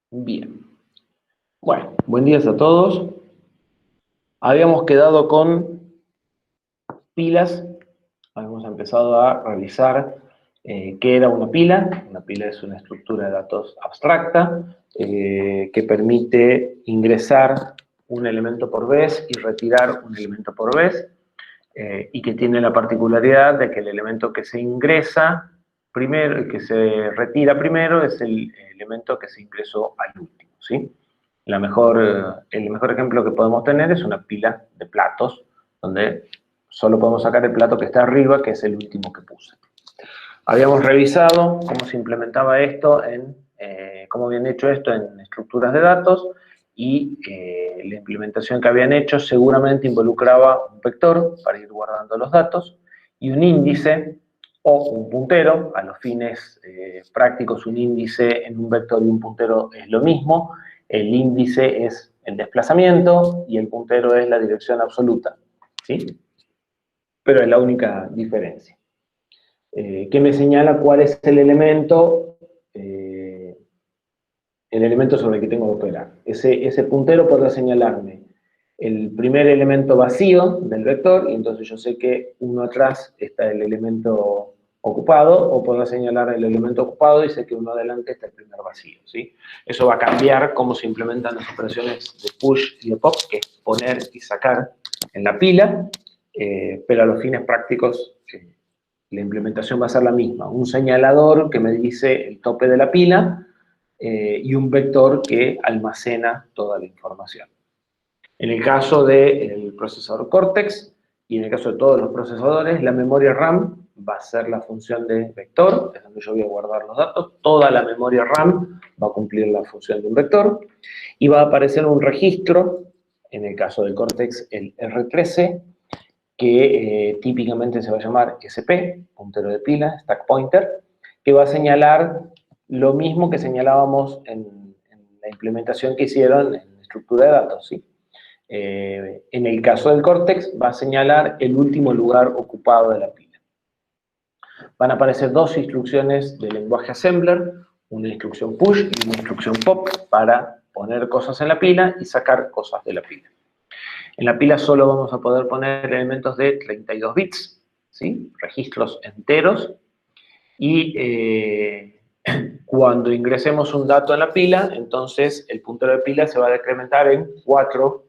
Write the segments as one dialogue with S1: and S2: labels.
S1: Bien. Bueno, buen día a todos. Habíamos quedado con pilas. Habíamos empezado a revisar qué era una pila. Una pila es una estructura de datos abstracta que permite ingresar un elemento por vez y retirar un elemento por vez y que tiene la particularidad de que el elemento que se ingresa primero, el que se retira primero, es el elemento que se ingresó al último, ¿sí? El mejor ejemplo que podemos tener es una pila de platos, donde solo podemos sacar el plato que está arriba, que es el último que puse. Habíamos revisado cómo se implementaba esto, cómo habían hecho esto en estructuras de datos, y la implementación que habían hecho seguramente involucraba un vector para ir guardando los datos y un índice o un puntero. A los fines prácticos, un índice en un vector y un puntero es lo mismo. El índice es el desplazamiento y el puntero es la dirección absoluta, ¿sí? Pero es la única diferencia. Que me señala cuál es el elemento sobre el que tengo que operar. Ese puntero podrá señalarme el primer elemento vacío del vector, y entonces yo sé que uno atrás está el elemento ocupado, o podrá señalar el elemento ocupado y sé que uno adelante está el primer vacío, ¿sí? Eso va a cambiar cómo se implementan las operaciones de push y de pop, que es poner y sacar en la pila, pero a los fines prácticos la implementación va a ser la misma. Un señalador que me dice el tope de la pila y un vector que almacena toda la información. En el caso del procesador Cortex y en el caso de todos los procesadores, la memoria RAM va a ser la función de vector, es donde yo voy a guardar los datos. Toda la memoria RAM va a cumplir la función de un vector y va a aparecer un registro, en el caso del Cortex el R13, que típicamente se va a llamar SP, puntero de pila, stack pointer, que va a señalar lo mismo que señalábamos en la implementación que hicieron en estructura de datos, ¿sí? En el caso del Cortex va a señalar el último lugar ocupado de la pila. Van a aparecer dos instrucciones del lenguaje assembler, una instrucción push y una instrucción pop para poner cosas en la pila y sacar cosas de la pila. En la pila solo vamos a poder poner elementos de 32 bits, ¿sí? Registros enteros, y cuando ingresemos un dato en la pila, entonces el puntero de pila se va a decrementar en cuatro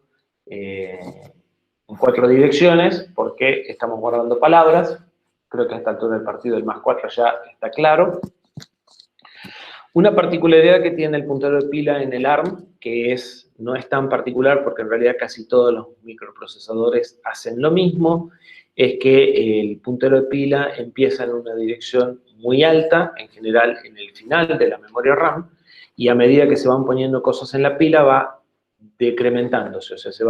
S1: direcciones, porque estamos guardando palabras. Creo que a esta altura del partido el +4 ya está claro. Una particularidad que tiene el puntero de pila en el ARM, que no es tan particular porque en realidad casi todos los microprocesadores hacen lo mismo, es que el puntero de pila empieza en una dirección muy alta, en general en el final de la memoria RAM, y a medida que se van poniendo cosas en la pila va decrementándose, o sea, se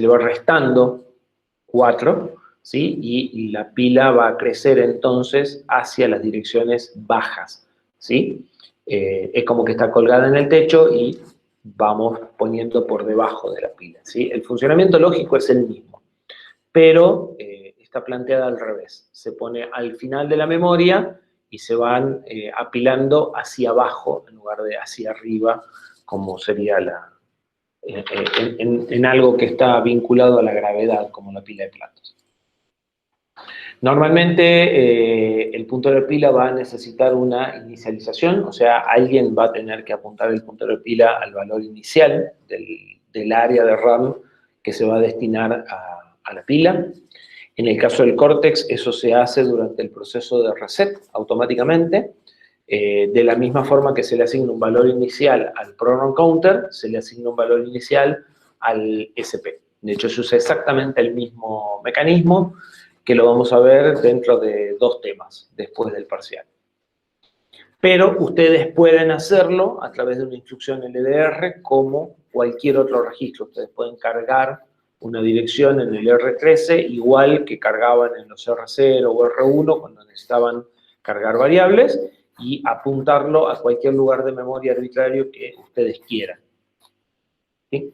S1: le va restando 4, ¿sí? Y la pila va a crecer entonces hacia las direcciones bajas, ¿sí? Es como que está colgada en el techo y vamos poniendo por debajo de la pila, ¿sí? El funcionamiento lógico es el mismo, pero está planteada al revés. Se pone al final de la memoria y se van apilando hacia abajo en lugar de hacia arriba, como sería en algo que está vinculado a la gravedad, como la pila de platos. Normalmente el puntero de pila va a necesitar una inicialización, o sea, alguien va a tener que apuntar el puntero de pila al valor inicial del área de RAM que se va a destinar a la pila. En el caso del Cortex, eso se hace durante el proceso de reset automáticamente. De la misma forma que se le asigna un valor inicial al program counter, se le asigna un valor inicial al SP. De hecho, se usa exactamente el mismo mecanismo, que lo vamos a ver dentro de 2 temas después del parcial. Pero ustedes pueden hacerlo a través de una instrucción LDR como cualquier otro registro. Ustedes pueden cargar una dirección en el R13 igual que cargaban en los R0 o R1 cuando necesitaban cargar variables, y apuntarlo a cualquier lugar de memoria arbitrario que ustedes quieran. ¿Sí?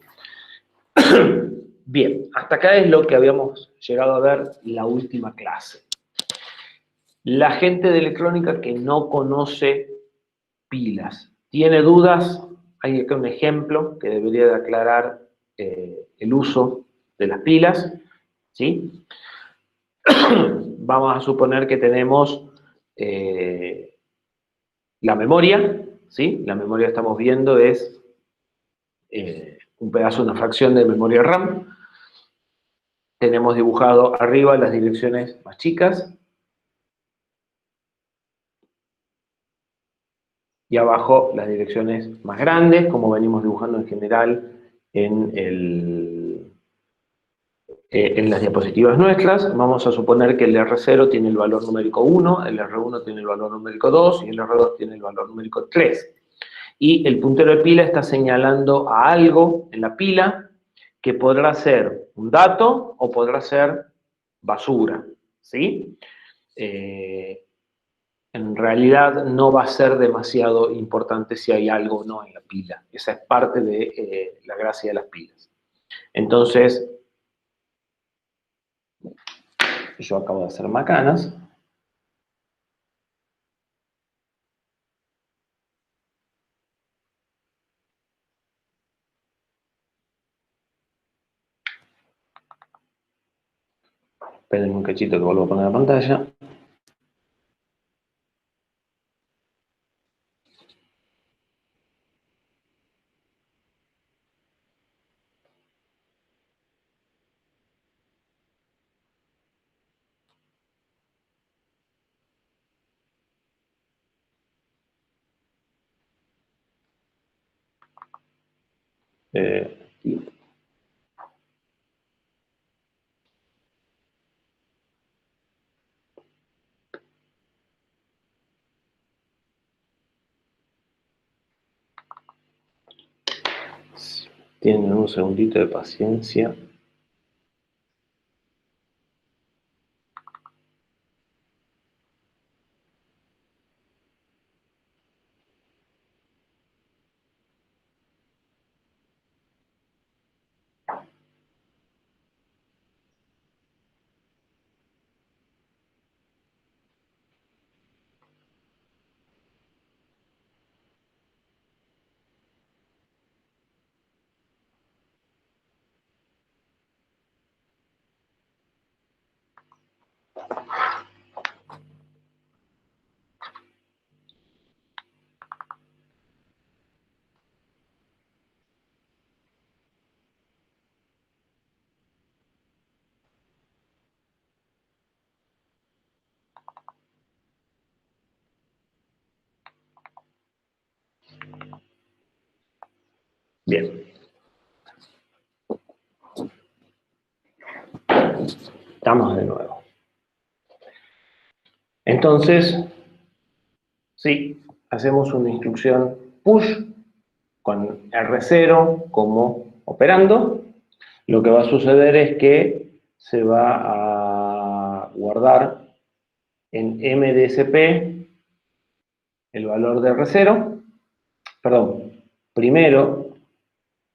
S1: Bien, hasta acá es lo que habíamos llegado a ver la última clase. La gente de electrónica que no conoce pilas, ¿Tiene dudas? Hay acá un ejemplo que debería de aclarar el uso de las pilas, ¿sí? Vamos a suponer que tenemos la memoria, ¿sí? La memoria que estamos viendo es un pedazo, una fracción de memoria RAM. Tenemos dibujado arriba las direcciones más chicas y abajo las direcciones más grandes, como venimos dibujando en general en las diapositivas nuestras. Vamos a suponer que el R0 tiene el valor numérico 1, el R1 tiene el valor numérico 2 y el R2 tiene el valor numérico 3. Y el puntero de pila está señalando a algo en la pila que podrá ser un dato o podrá ser basura, ¿sí? En realidad no va a ser demasiado importante si hay algo o no en la pila. Esa es parte de la gracia de las pilas. Entonces, yo acabo de hacer macanas. Esperen un cachito que vuelvo a poner la pantalla. Eh, Tienen un segundito de paciencia. Bien. Estamos de nuevo. Entonces, sí, hacemos una instrucción push con R0 como operando. Lo que va a suceder es que se va a guardar en MDSP el valor de R0. Perdón, primero,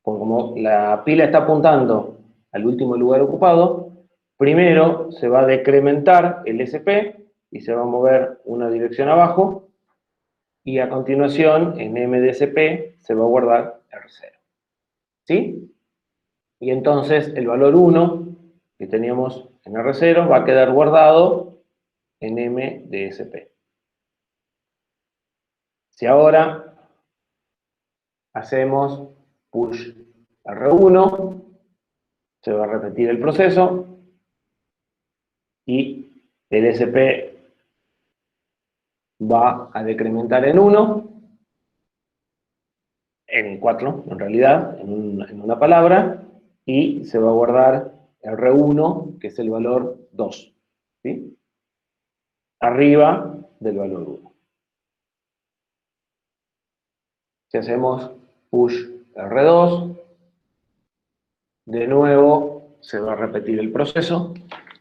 S1: como la pila está apuntando al último lugar ocupado, primero se va a decrementar el SP y se va a mover una dirección abajo, y a continuación en MDSP se va a guardar R0. ¿Sí? Y entonces el valor 1 que teníamos en R0 va a quedar guardado en MDSP. Si ahora hacemos push R1, se va a repetir el proceso y el SP va a decrementar en 1, en 4 en realidad, en una palabra, y se va a guardar R1, que es el valor 2, ¿sí? Arriba del valor 1. Si hacemos push R2, de nuevo se va a repetir el proceso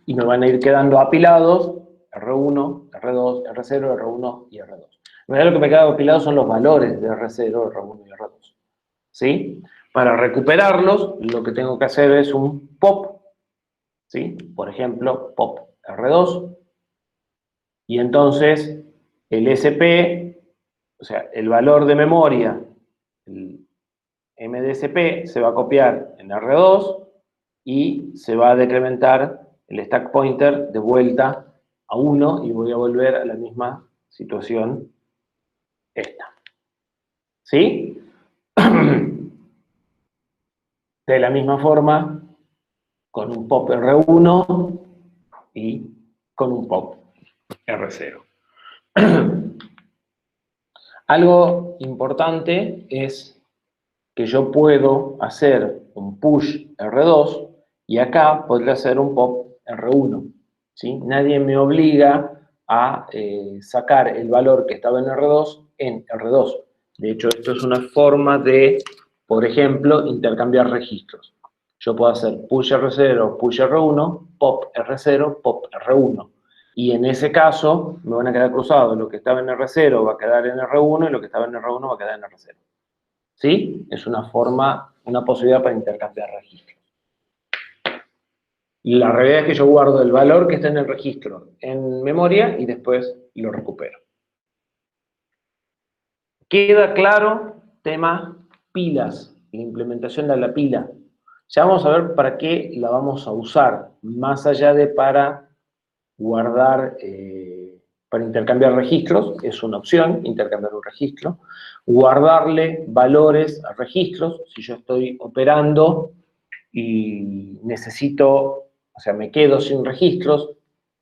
S1: y me van a ir quedando apilados R1, R2, R0, R1 y R2. En realidad lo que me queda apilado son los valores de R0, R1 y R2. ¿Sí? Para recuperarlos, lo que tengo que hacer es un pop, ¿sí? Por ejemplo, pop R2, y entonces el SP o sea, el valor de memoria, el MDSP, se va a copiar en R2 y se va a decrementar el stack pointer de vuelta a 1 y voy a volver a la misma situación esta. ¿Sí? De la misma forma, con un pop R1 y con un pop R0. Algo importante es que yo puedo hacer un push R2 y acá podría hacer un pop R1. ¿Sí? Nadie me obliga a sacar el valor que estaba en R2 en R2. De hecho, esto es una forma de, por ejemplo, intercambiar registros. Yo puedo hacer push R0, push R1, pop R0, pop R1. Y en ese caso me van a quedar cruzados. Lo que estaba en R0 va a quedar en R1 y lo que estaba en R1 va a quedar en R0. ¿Sí? Es una forma, una posibilidad para intercambiar registros. La realidad es que yo guardo el valor que está en el registro en memoria y después lo recupero. Queda claro tema pilas, la implementación de la pila. Ya vamos a ver para qué la vamos a usar, más allá de para guardar, para intercambiar registros, es una opción, intercambiar un registro. Guardarle valores a registros, si yo estoy operando y necesito, o sea, me quedo sin registros,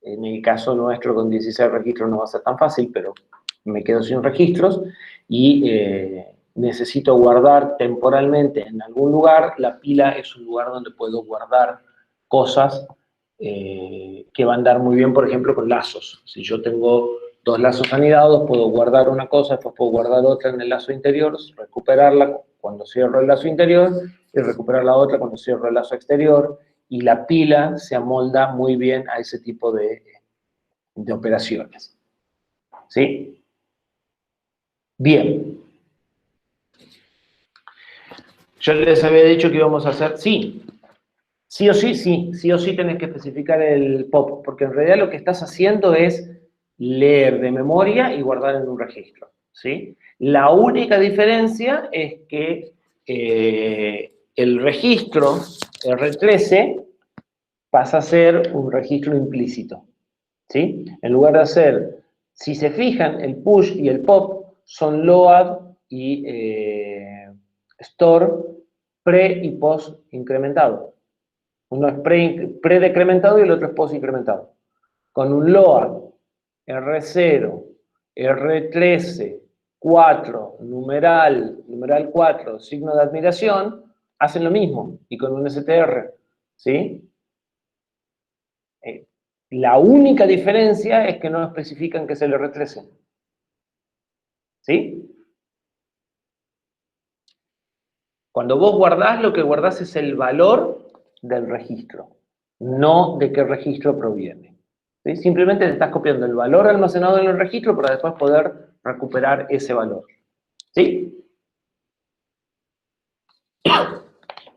S1: en el caso nuestro con 16 registros no va a ser tan fácil, pero me quedo sin registros y necesito guardar temporalmente en algún lugar. La pila es un lugar donde puedo guardar cosas que van a andar muy bien, por ejemplo, con lazos. Si yo tengo dos lazos anidados, puedo guardar una cosa, después puedo guardar otra en el lazo interior, recuperarla cuando cierro el lazo interior y recuperar la otra cuando cierro el lazo exterior, y la pila se amolda muy bien a ese tipo de operaciones. ¿Sí? Bien. Yo les había dicho que íbamos a hacer, sí o sí, sí o sí tenés que especificar el pop, porque en realidad lo que estás haciendo es leer de memoria y guardar en un registro, ¿sí? La única diferencia es que el registro R13 pasa a ser un registro implícito, ¿sí? En lugar de hacer, si se fijan, el push y el pop son load y store pre y post incrementado. Uno es pre-decrementado y el otro es post-incrementado. Con un load R0, R13, 4, numeral 4, signo de admiración, hacen lo mismo, y con un STR, ¿sí? La única diferencia es que no especifican que es el R13, ¿sí? Cuando vos guardás, lo que guardás es el valor del registro, no de qué registro proviene. ¿Sí? Simplemente te estás copiando el valor almacenado en el registro para después poder recuperar ese valor. ¿Sí?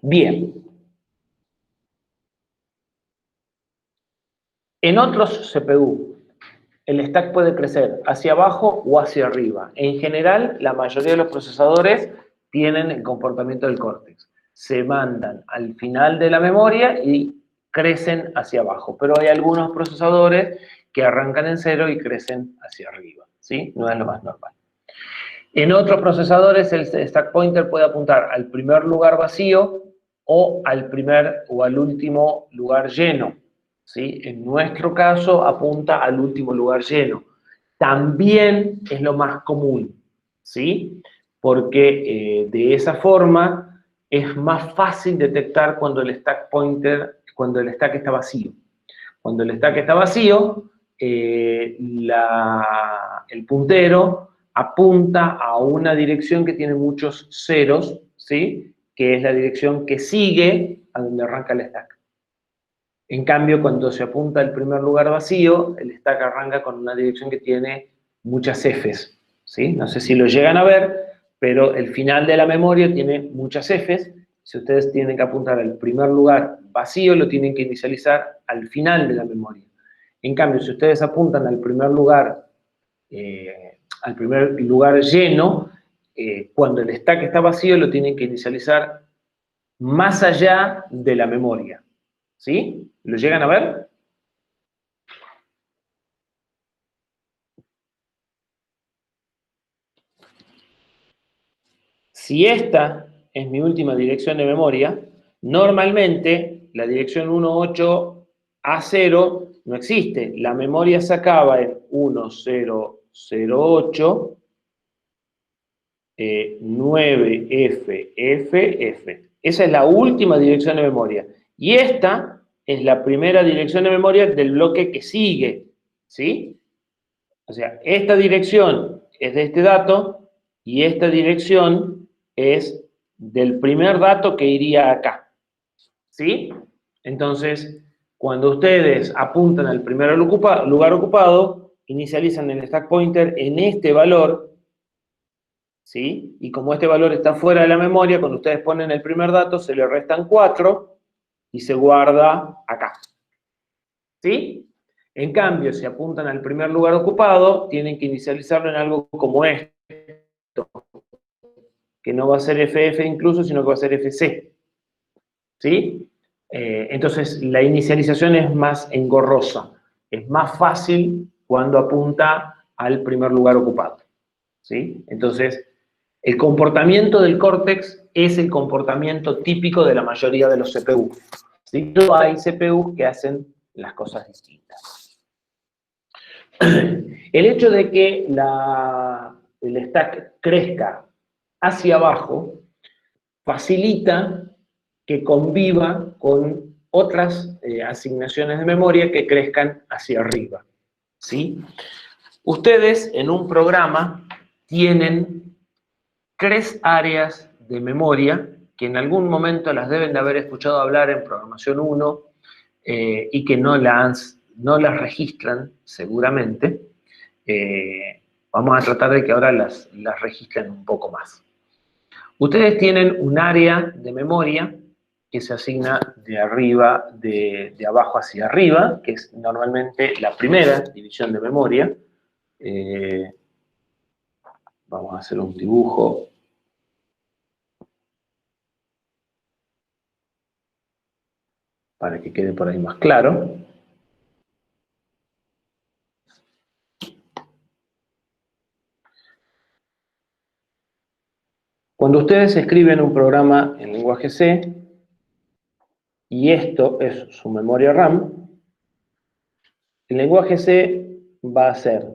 S1: Bien. En otros CPU, el stack puede crecer hacia abajo o hacia arriba. En general, la mayoría de los procesadores tienen el comportamiento del córtex. Se mandan al final de la memoria y crecen hacia abajo. Pero hay algunos procesadores que arrancan en 0 y crecen hacia arriba. ¿Sí? No es lo más normal. En otros procesadores, el stack pointer puede apuntar al primer lugar vacío o al primer o al último lugar lleno. ¿Sí? En nuestro caso, apunta al último lugar lleno. También es lo más común, ¿sí? Porque de esa forma es más fácil detectar cuando el stack pointer, cuando el stack está vacío. Cuando el stack está vacío, el puntero apunta a una dirección que tiene muchos ceros, ¿sí? Que es la dirección que sigue a donde arranca el stack. En cambio, cuando se apunta al primer lugar vacío, el stack arranca con una dirección que tiene muchas Fs, ¿sí? No sé si lo llegan a ver, pero el final de la memoria tiene muchas Fs. Si ustedes tienen que apuntar al primer lugar vacío, lo tienen que inicializar al final de la memoria. En cambio, si ustedes apuntan al primer lugar, al primer lugar lleno, cuando el stack está vacío lo tienen que inicializar más allá de la memoria. ¿Sí? ¿Lo llegan a ver? Si esta es mi última dirección de memoria, normalmente la dirección 18A0 no existe. La memoria se acaba en 1008 9FFF. Esa es la última dirección de memoria. Y esta es la primera dirección de memoria del bloque que sigue. ¿Sí? O sea, esta dirección es de este dato y esta dirección es del primer dato que iría acá. ¿Sí? Entonces, cuando ustedes apuntan al primer lugar ocupado, inicializan el stack pointer en este valor, ¿sí? Y como este valor está fuera de la memoria, cuando ustedes ponen el primer dato, se le restan 4 y se guarda acá. ¿Sí? En cambio, si apuntan al primer lugar ocupado, tienen que inicializarlo en algo como esto, que no va a ser FF incluso, sino que va a ser FC. ¿Sí? Entonces, la inicialización es más engorrosa, es más fácil cuando apunta al primer lugar ocupado. ¿Sí? Entonces, el comportamiento del córtex es el comportamiento típico de la mayoría de los CPU. ¿Sí? Pero hay CPU que hacen las cosas distintas. El hecho de que el stack crezca hacia abajo facilita que conviva con otras asignaciones de memoria que crezcan hacia arriba. ¿Sí? Ustedes en un programa tienen 3 áreas de memoria que en algún momento las deben de haber escuchado hablar en programación 1 y que no las registran seguramente. Vamos a tratar de que ahora las registren un poco más. Ustedes tienen un área de memoria que se asigna de abajo hacia arriba, que es normalmente la primera división de memoria. Vamos a hacer un dibujo para que quede por ahí más claro. Cuando ustedes escriben un programa en lenguaje C, y esto es su memoria RAM, el lenguaje C va a ser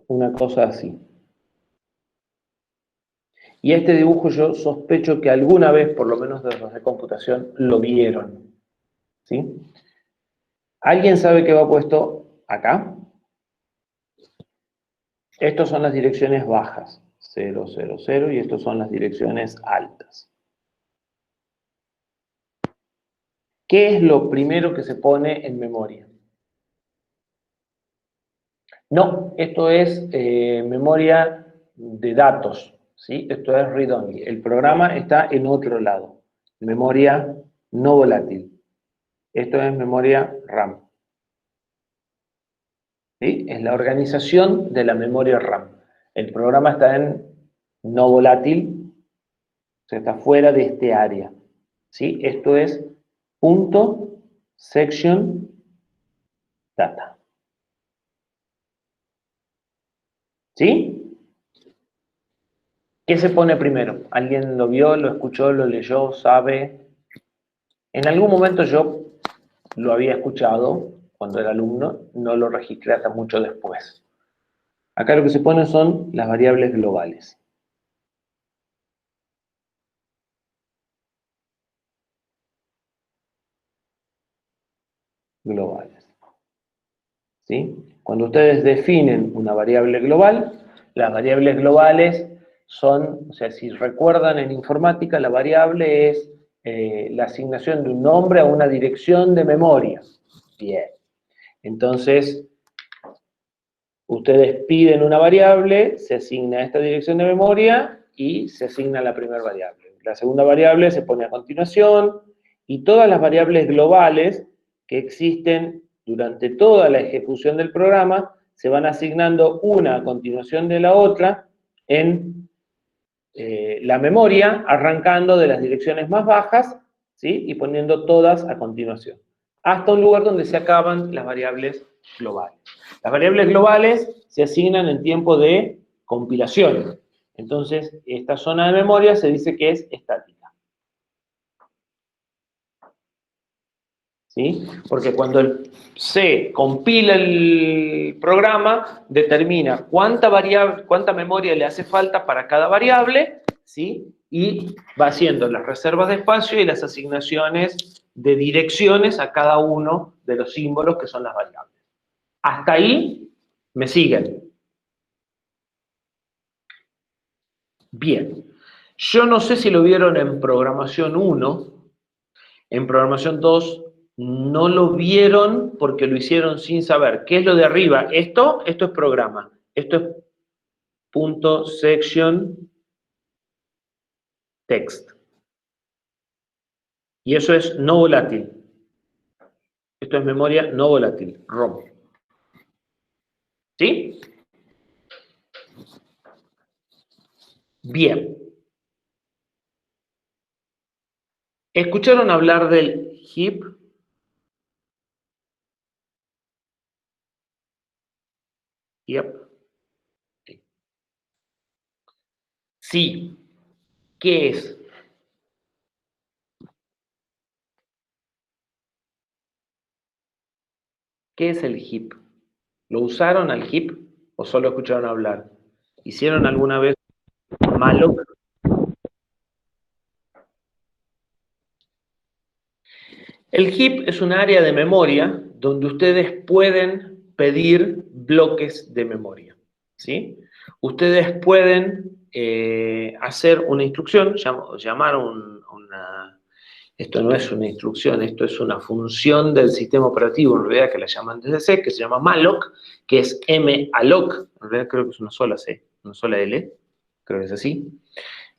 S1: una cosa así. Y este dibujo yo sospecho que alguna vez, por lo menos de los de computación, lo vieron. ¿Sí? ¿Alguien sabe qué va puesto acá? Estas son las direcciones bajas, 0, 0, 0, y estas son las direcciones altas. ¿Qué es lo primero que se pone en memoria? No, esto es memoria de datos, ¿sí? Esto es read-only. El programa está en otro lado, memoria no volátil. Esto es memoria RAM. ¿Sí? Es la organización de la memoria RAM. El programa está en no volátil, o sea, está fuera de este área. ¿Sí? Esto es punto section data. ¿Sí? ¿Qué se pone primero? ¿Alguien lo vio, lo escuchó, lo leyó, sabe? En algún momento yo lo había escuchado cuando era alumno, no lo registré hasta mucho después. Acá lo que se pone son las variables globales. Globales. ¿Sí? Cuando ustedes definen una variable global, las variables globales son, o sea, si recuerdan en informática, la variable es la asignación de un nombre a una dirección de memoria. Bien. Entonces, ustedes piden una variable, se asigna a esta dirección de memoria y se asigna la primera variable. La segunda variable se pone a continuación y todas las variables globales que existen durante toda la ejecución del programa, se van asignando una a continuación de la otra en la memoria, arrancando de las direcciones más bajas, ¿sí? Y poniendo todas a continuación, hasta un lugar donde se acaban las variables globales. Las variables globales se asignan en tiempo de compilación. Entonces, esta zona de memoria se dice que es estática. ¿Sí? Porque cuando el C compila el programa, determina cuánta memoria le hace falta para cada variable, ¿sí? Y va haciendo las reservas de espacio y las asignaciones de direcciones a cada uno de los símbolos que son las variables. Hasta ahí me siguen. Bien. Yo no sé si lo vieron en programación 1, en programación 2 no lo vieron porque lo hicieron sin saber. ¿Qué es lo de arriba? Esto es programa. Esto es punto section text. Y eso es no volátil. Esto es memoria no volátil, ROM. ¿Sí? Bien. ¿Escucharon hablar del heap? Yep. Sí. ¿Qué es? ¿Qué es el heap? ¿Lo usaron al heap o solo escucharon hablar? ¿Hicieron alguna vez malloc? El heap es un área de memoria donde ustedes pueden pedir bloques de memoria, ¿sí? Ustedes pueden hacer una instrucción, llamar una... Esto no es una instrucción, esto es una función del sistema operativo, en realidad que la llaman desde C, que se llama malloc, que es malloc, en realidad creo que es una sola C, una sola L, creo que es así.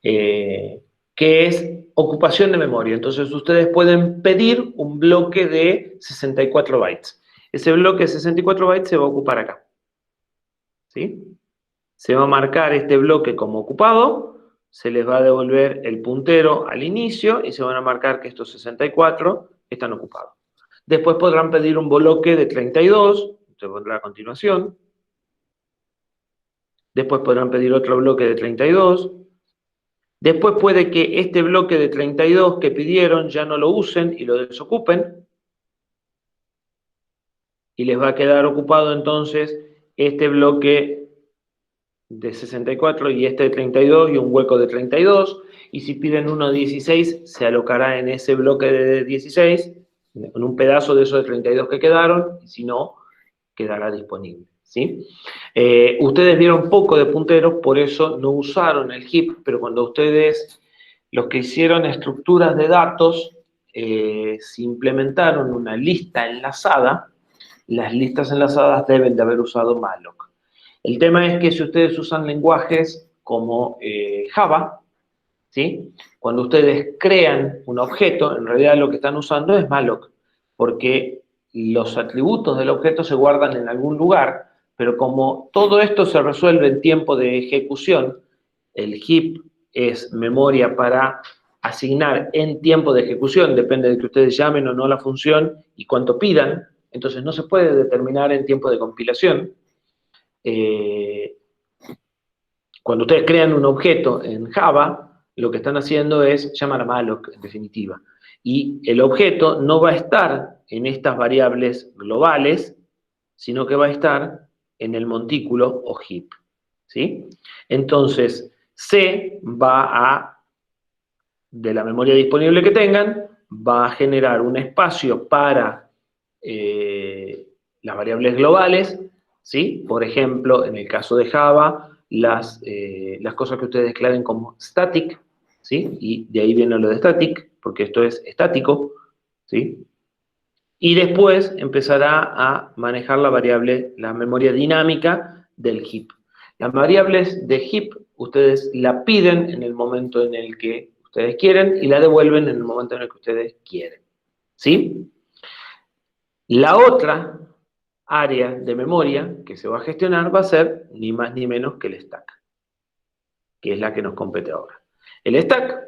S1: Que es ocupación de memoria. Entonces ustedes pueden pedir un bloque de 64 bytes. Ese bloque de 64 bytes se va a ocupar acá. ¿Sí? Se va a marcar este bloque como ocupado, se les va a devolver el puntero al inicio y se van a marcar que estos 64 están ocupados. Después podrán pedir un bloque de 32, se pondrá a continuación. Después podrán pedir otro bloque de 32. Después puede que este bloque de 32 que pidieron ya no lo usen y lo desocupen. Y les va a quedar ocupado entonces este bloque de 64 y este de 32 y un hueco de 32. Y si piden uno de 16, se alocará en ese bloque de 16, en un pedazo de esos de 32 que quedaron, y si no, quedará disponible. ¿Sí? Ustedes vieron poco de punteros, por eso no usaron el heap, pero cuando ustedes, los que hicieron estructuras de datos, si implementaron una lista enlazada, las listas enlazadas deben de haber usado malloc. El tema es que si ustedes usan lenguajes como Java, ¿sí? Cuando ustedes crean un objeto, en realidad lo que están usando es malloc, porque los atributos del objeto se guardan en algún lugar, pero como todo esto se resuelve en tiempo de ejecución, el heap es memoria para asignar en tiempo de ejecución, depende de que ustedes llamen o no la función y cuánto pidan, entonces no se puede determinar en tiempo de compilación. Cuando ustedes crean un objeto en Java, lo que están haciendo es llamar a malloc, en definitiva. Y el objeto no va a estar en estas variables globales, sino que va a estar en el montículo o heap. ¿Sí? Entonces, C va de la memoria disponible que tengan, va a generar un espacio para las variables globales, ¿sí? Por ejemplo, en el caso de Java, las cosas que ustedes declaren como static, ¿sí? Y de ahí viene lo de static, porque esto es estático, ¿sí? Y después empezará a manejar la memoria dinámica del heap. Las variables de heap ustedes la piden en el momento en el que ustedes quieren y la devuelven en el momento en el que ustedes quieren. ¿Sí? La otra área de memoria que se va a gestionar va a ser ni más ni menos que el stack, que es la que nos compete ahora. El stack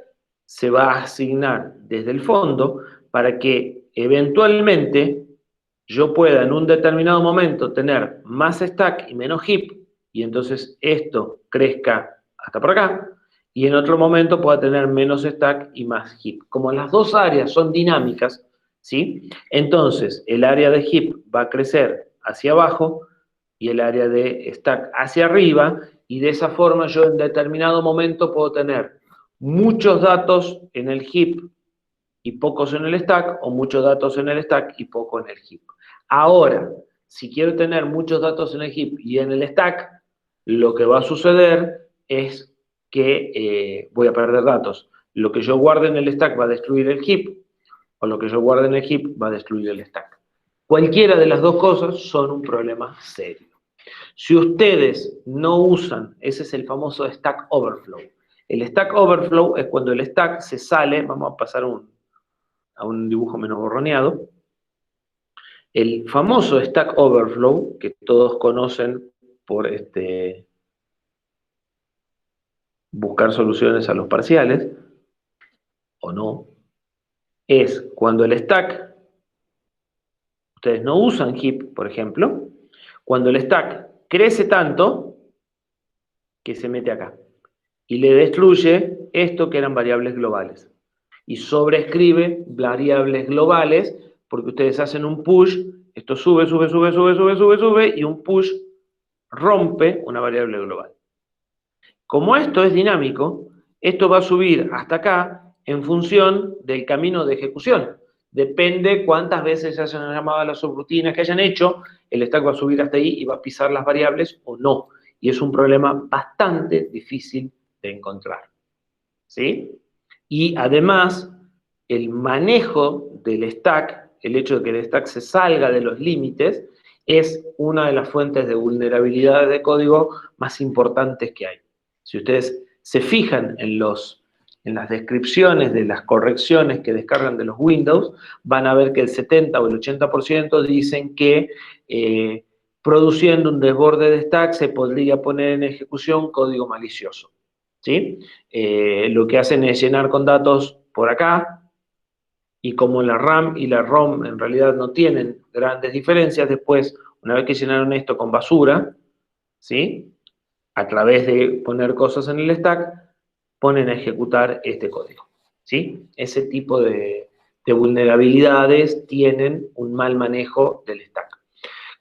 S1: se va a asignar desde el fondo para que eventualmente yo pueda en un determinado momento tener más stack y menos heap, y entonces esto crezca hasta por acá, y en otro momento pueda tener menos stack y más heap. Como las dos áreas son dinámicas, ¿sí? Entonces el área de heap va a crecer hacia abajo y el área de stack hacia arriba, y de esa forma yo en determinado momento puedo tener muchos datos en el heap y pocos en el stack, o muchos datos en el stack y poco en el heap. Ahora, si quiero tener muchos datos en el heap y en el stack, lo que va a suceder es que voy a perder datos. Lo que yo guarde en el stack va a destruir el heap, o lo que yo guarde en el heap va a destruir el stack. Cualquiera de las dos cosas son un problema serio. Si ustedes no usan, ese es el famoso Stack Overflow. El Stack Overflow es cuando el stack se sale, vamos a pasar a un dibujo menos borroneado. El famoso Stack Overflow, que todos conocen por buscar soluciones a los parciales, o no, es cuando el stack, ustedes no usan heap, por ejemplo, cuando el stack crece tanto que se mete acá y le destruye esto que eran variables globales y sobreescribe variables globales porque ustedes hacen un push, esto sube, sube, sube, sube, sube, sube, sube, y un push rompe una variable global. Como esto es dinámico, esto va a subir hasta acá en función del camino de ejecución. Depende cuántas veces se hayan llamado a las subrutinas que hayan hecho, el stack va a subir hasta ahí y va a pisar las variables o no. Y es un problema bastante difícil de encontrar. ¿Sí? Y además, el manejo del stack, el hecho de que el stack se salga de los límites, es una de las fuentes de vulnerabilidades de código más importantes que hay. Si ustedes se fijan en las descripciones de las correcciones que descargan de los Windows, van a ver que el 70 o el 80% dicen que produciendo un desborde de stack se podría poner en ejecución código malicioso. ¿Sí? Lo que hacen es llenar con datos por acá, y como la RAM y la ROM en realidad no tienen grandes diferencias, después, una vez que llenaron esto con basura, ¿sí? A través de poner cosas en el stack, ponen a ejecutar este código. ¿Sí? Ese tipo de vulnerabilidades tienen un mal manejo del stack.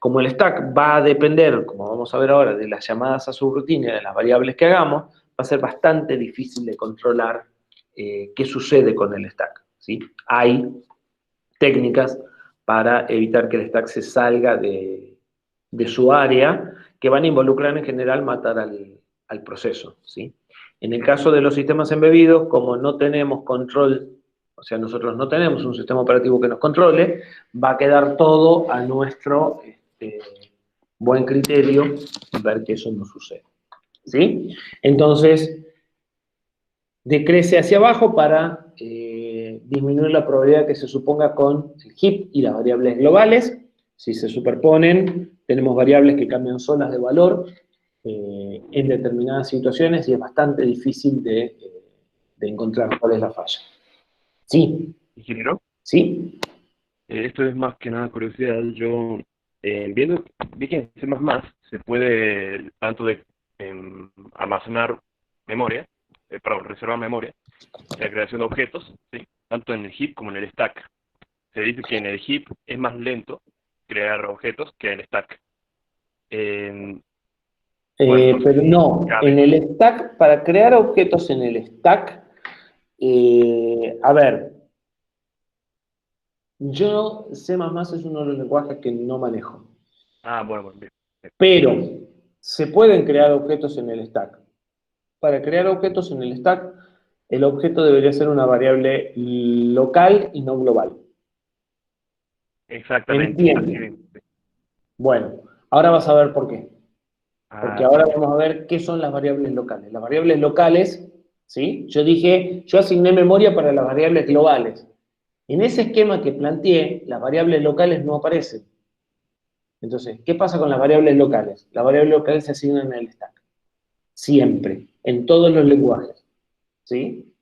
S1: Como el stack va a depender, como vamos a ver ahora, de las llamadas a subrutina y de las variables que hagamos, va a ser bastante difícil de controlar qué sucede con el stack. ¿Sí? Hay técnicas para evitar que el stack se salga de su área, que van a involucrar en general matar al proceso. ¿Sí? En el caso de los sistemas embebidos, como no tenemos control, o sea, nosotros no tenemos un sistema operativo que nos controle, va a quedar todo a nuestro buen criterio ver que eso no sucede. ¿Sí? Entonces, decrece hacia abajo para disminuir la probabilidad que se suponga con el heap y las variables globales. Si se superponen, tenemos variables que cambian solas de valor en determinadas situaciones y es bastante difícil de encontrar cuál es la falla. Sí,
S2: Ingeniero,
S1: sí.
S2: esto es más que nada curiosidad. Yo, vi que en C++ se puede tanto de almacenar memoria, perdón, reservar memoria, la creación de objetos, ¿sí? Tanto en el heap como en el stack. Se dice que en el heap es más lento crear objetos que en el stack. Eh, bueno, no sé
S1: Pero
S2: si
S1: no, en
S2: cabe.
S1: el stack, para crear objetos en el stack, a ver, yo C++ es uno de los lenguajes que no manejo,
S2: Ah, bueno, bueno, bien.
S1: pero se pueden crear objetos en el stack. Para crear objetos en el stack, el objeto debería ser una variable local y no global.
S2: Exactamente, así
S1: Entiendo.
S2: bien.
S1: Bueno, ahora vas a ver por qué. Porque
S2: Ah,
S1: ahora
S2: bien, bien.
S1: vamos a ver qué son las variables locales. Las variables locales, ¿sí? Yo dije, yo asigné memoria para las variables globales. En ese esquema que planteé, las variables locales no aparecen. Entonces, ¿qué pasa con las variables locales? Las variables locales se asignan en el stack. Siempre, en todos los lenguajes. ¿Sí?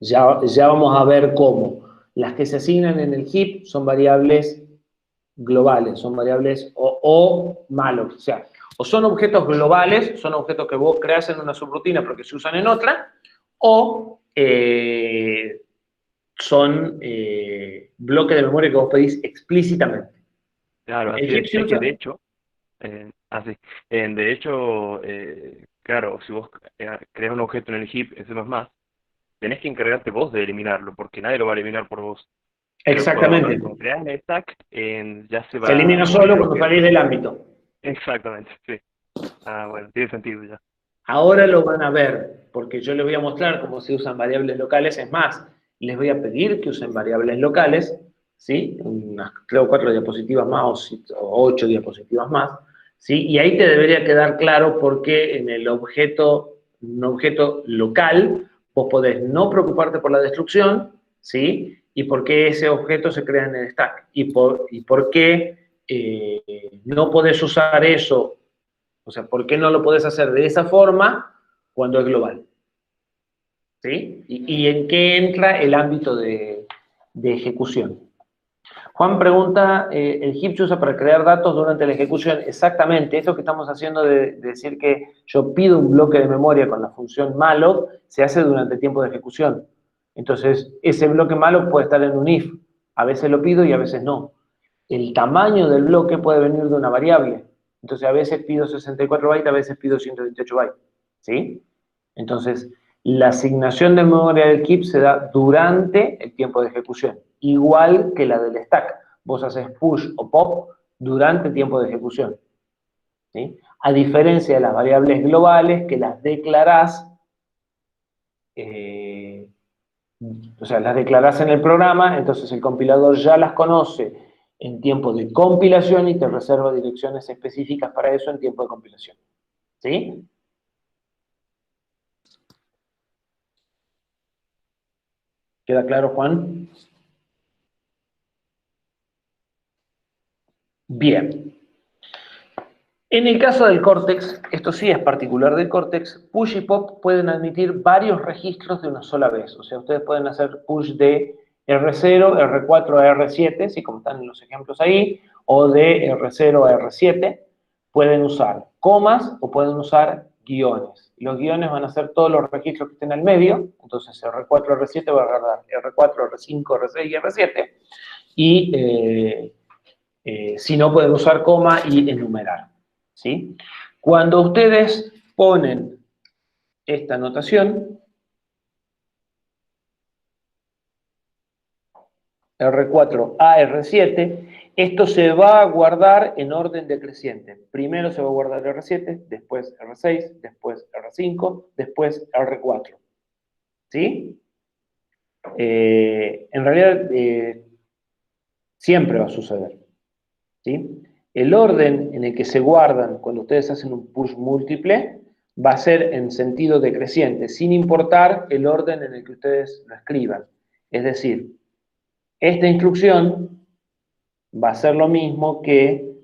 S1: Ya vamos a ver cómo. Las que se asignan en el heap son variables globales, son variables o malos. O sea, o son objetos globales, son objetos que vos creás en una subrutina porque se usan en otra, o son bloques de memoria que vos pedís explícitamente.
S2: Claro,
S1: El
S2: así
S1: heap
S2: es.
S1: se
S2: Es que
S1: usa.
S2: de hecho, así, de hecho, claro, si vos creas un objeto en el heap en C++, tenés que encargarte vos de eliminarlo, porque nadie lo va a eliminar por vos. Pero
S1: Exactamente.
S2: cuando creas el stack, ya se
S1: Se
S2: va
S1: elimina
S2: a morir
S1: solo
S2: el
S1: cuando
S2: objeto.
S1: salís del ámbito.
S2: Exactamente, sí. Ah, bueno, tiene sentido ya.
S1: Ahora lo van a ver, porque yo les voy a mostrar cómo se usan variables locales. Es más, les voy a pedir que usen variables locales, ¿sí? Unas 3 o 4 diapositivas más o 8 diapositivas más, ¿sí? Y ahí te debería quedar claro por qué en el objeto, un objeto local, vos podés no preocuparte por la destrucción, ¿sí? Y por qué ese objeto se crea en el stack. Y por qué no podés usar eso. O sea, ¿por qué no lo podés hacer de esa forma cuando es global? ¿Sí? ¿Y en qué entra el ámbito de ejecución? Juan pregunta, ¿el heap se usa para crear datos durante la ejecución? Exactamente, esto que estamos haciendo de decir que yo pido un bloque de memoria con la función malloc, se hace durante el tiempo de ejecución. Entonces, ese bloque malloc puede estar en un if. A veces lo pido y a veces no. El tamaño del bloque puede venir de una variable. Entonces, a veces pido 64 bytes, a veces pido 128 bytes. ¿Sí? Entonces, la asignación de memoria del heap se da durante el tiempo de ejecución, igual que la del stack. Vos haces push o pop durante el tiempo de ejecución. ¿Sí? A diferencia de las variables globales que las declarás, o sea, las declarás en el programa, entonces el compilador ya las conoce en tiempo de compilación y te reserva direcciones específicas para eso en tiempo de compilación. ¿Sí? ¿Queda claro, Juan? Bien. En el caso del Cortex, esto sí es particular del Cortex, push y pop pueden admitir varios registros de una sola vez. O sea, ustedes pueden hacer push de R0, R4 a R7, ¿sí? Como están en los ejemplos ahí, o de R0 a R7. Pueden usar comas o pueden usar guiones. Los guiones van a ser todos los registros que estén al medio, entonces R4, R7 va a agarrar R4, R5, R6 y R7. Y si no, pueden usar coma y enumerar. ¿Sí? Cuando ustedes ponen esta notación, R4 a R7, esto se va a guardar en orden decreciente. Primero se va a guardar R7, después R6, después R5, después R4. ¿Sí? En realidad, siempre va a suceder. ¿Sí? El orden en el que se guardan cuando ustedes hacen un push múltiple va a ser en sentido decreciente, sin importar el orden en el que ustedes lo escriban. Es decir, esta instrucción va a ser lo mismo que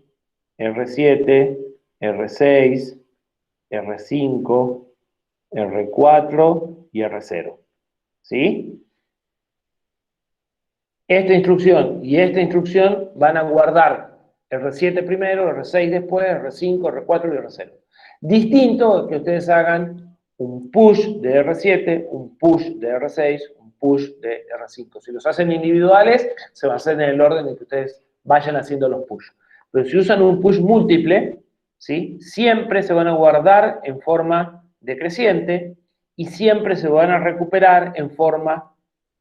S1: R7, R6, R5, R4 y R0. ¿Sí? Esta instrucción y esta instrucción van a guardar R7 primero, R6 después, R5, R4 y R0. Distinto es que ustedes hagan un push de R7, un push de R6, un push de R5. Si los hacen individuales, se va a hacer en el orden en que ustedes vayan haciendo los push. Pero si usan un push múltiple, ¿sí? Siempre se van a guardar en forma decreciente y siempre se van a recuperar en forma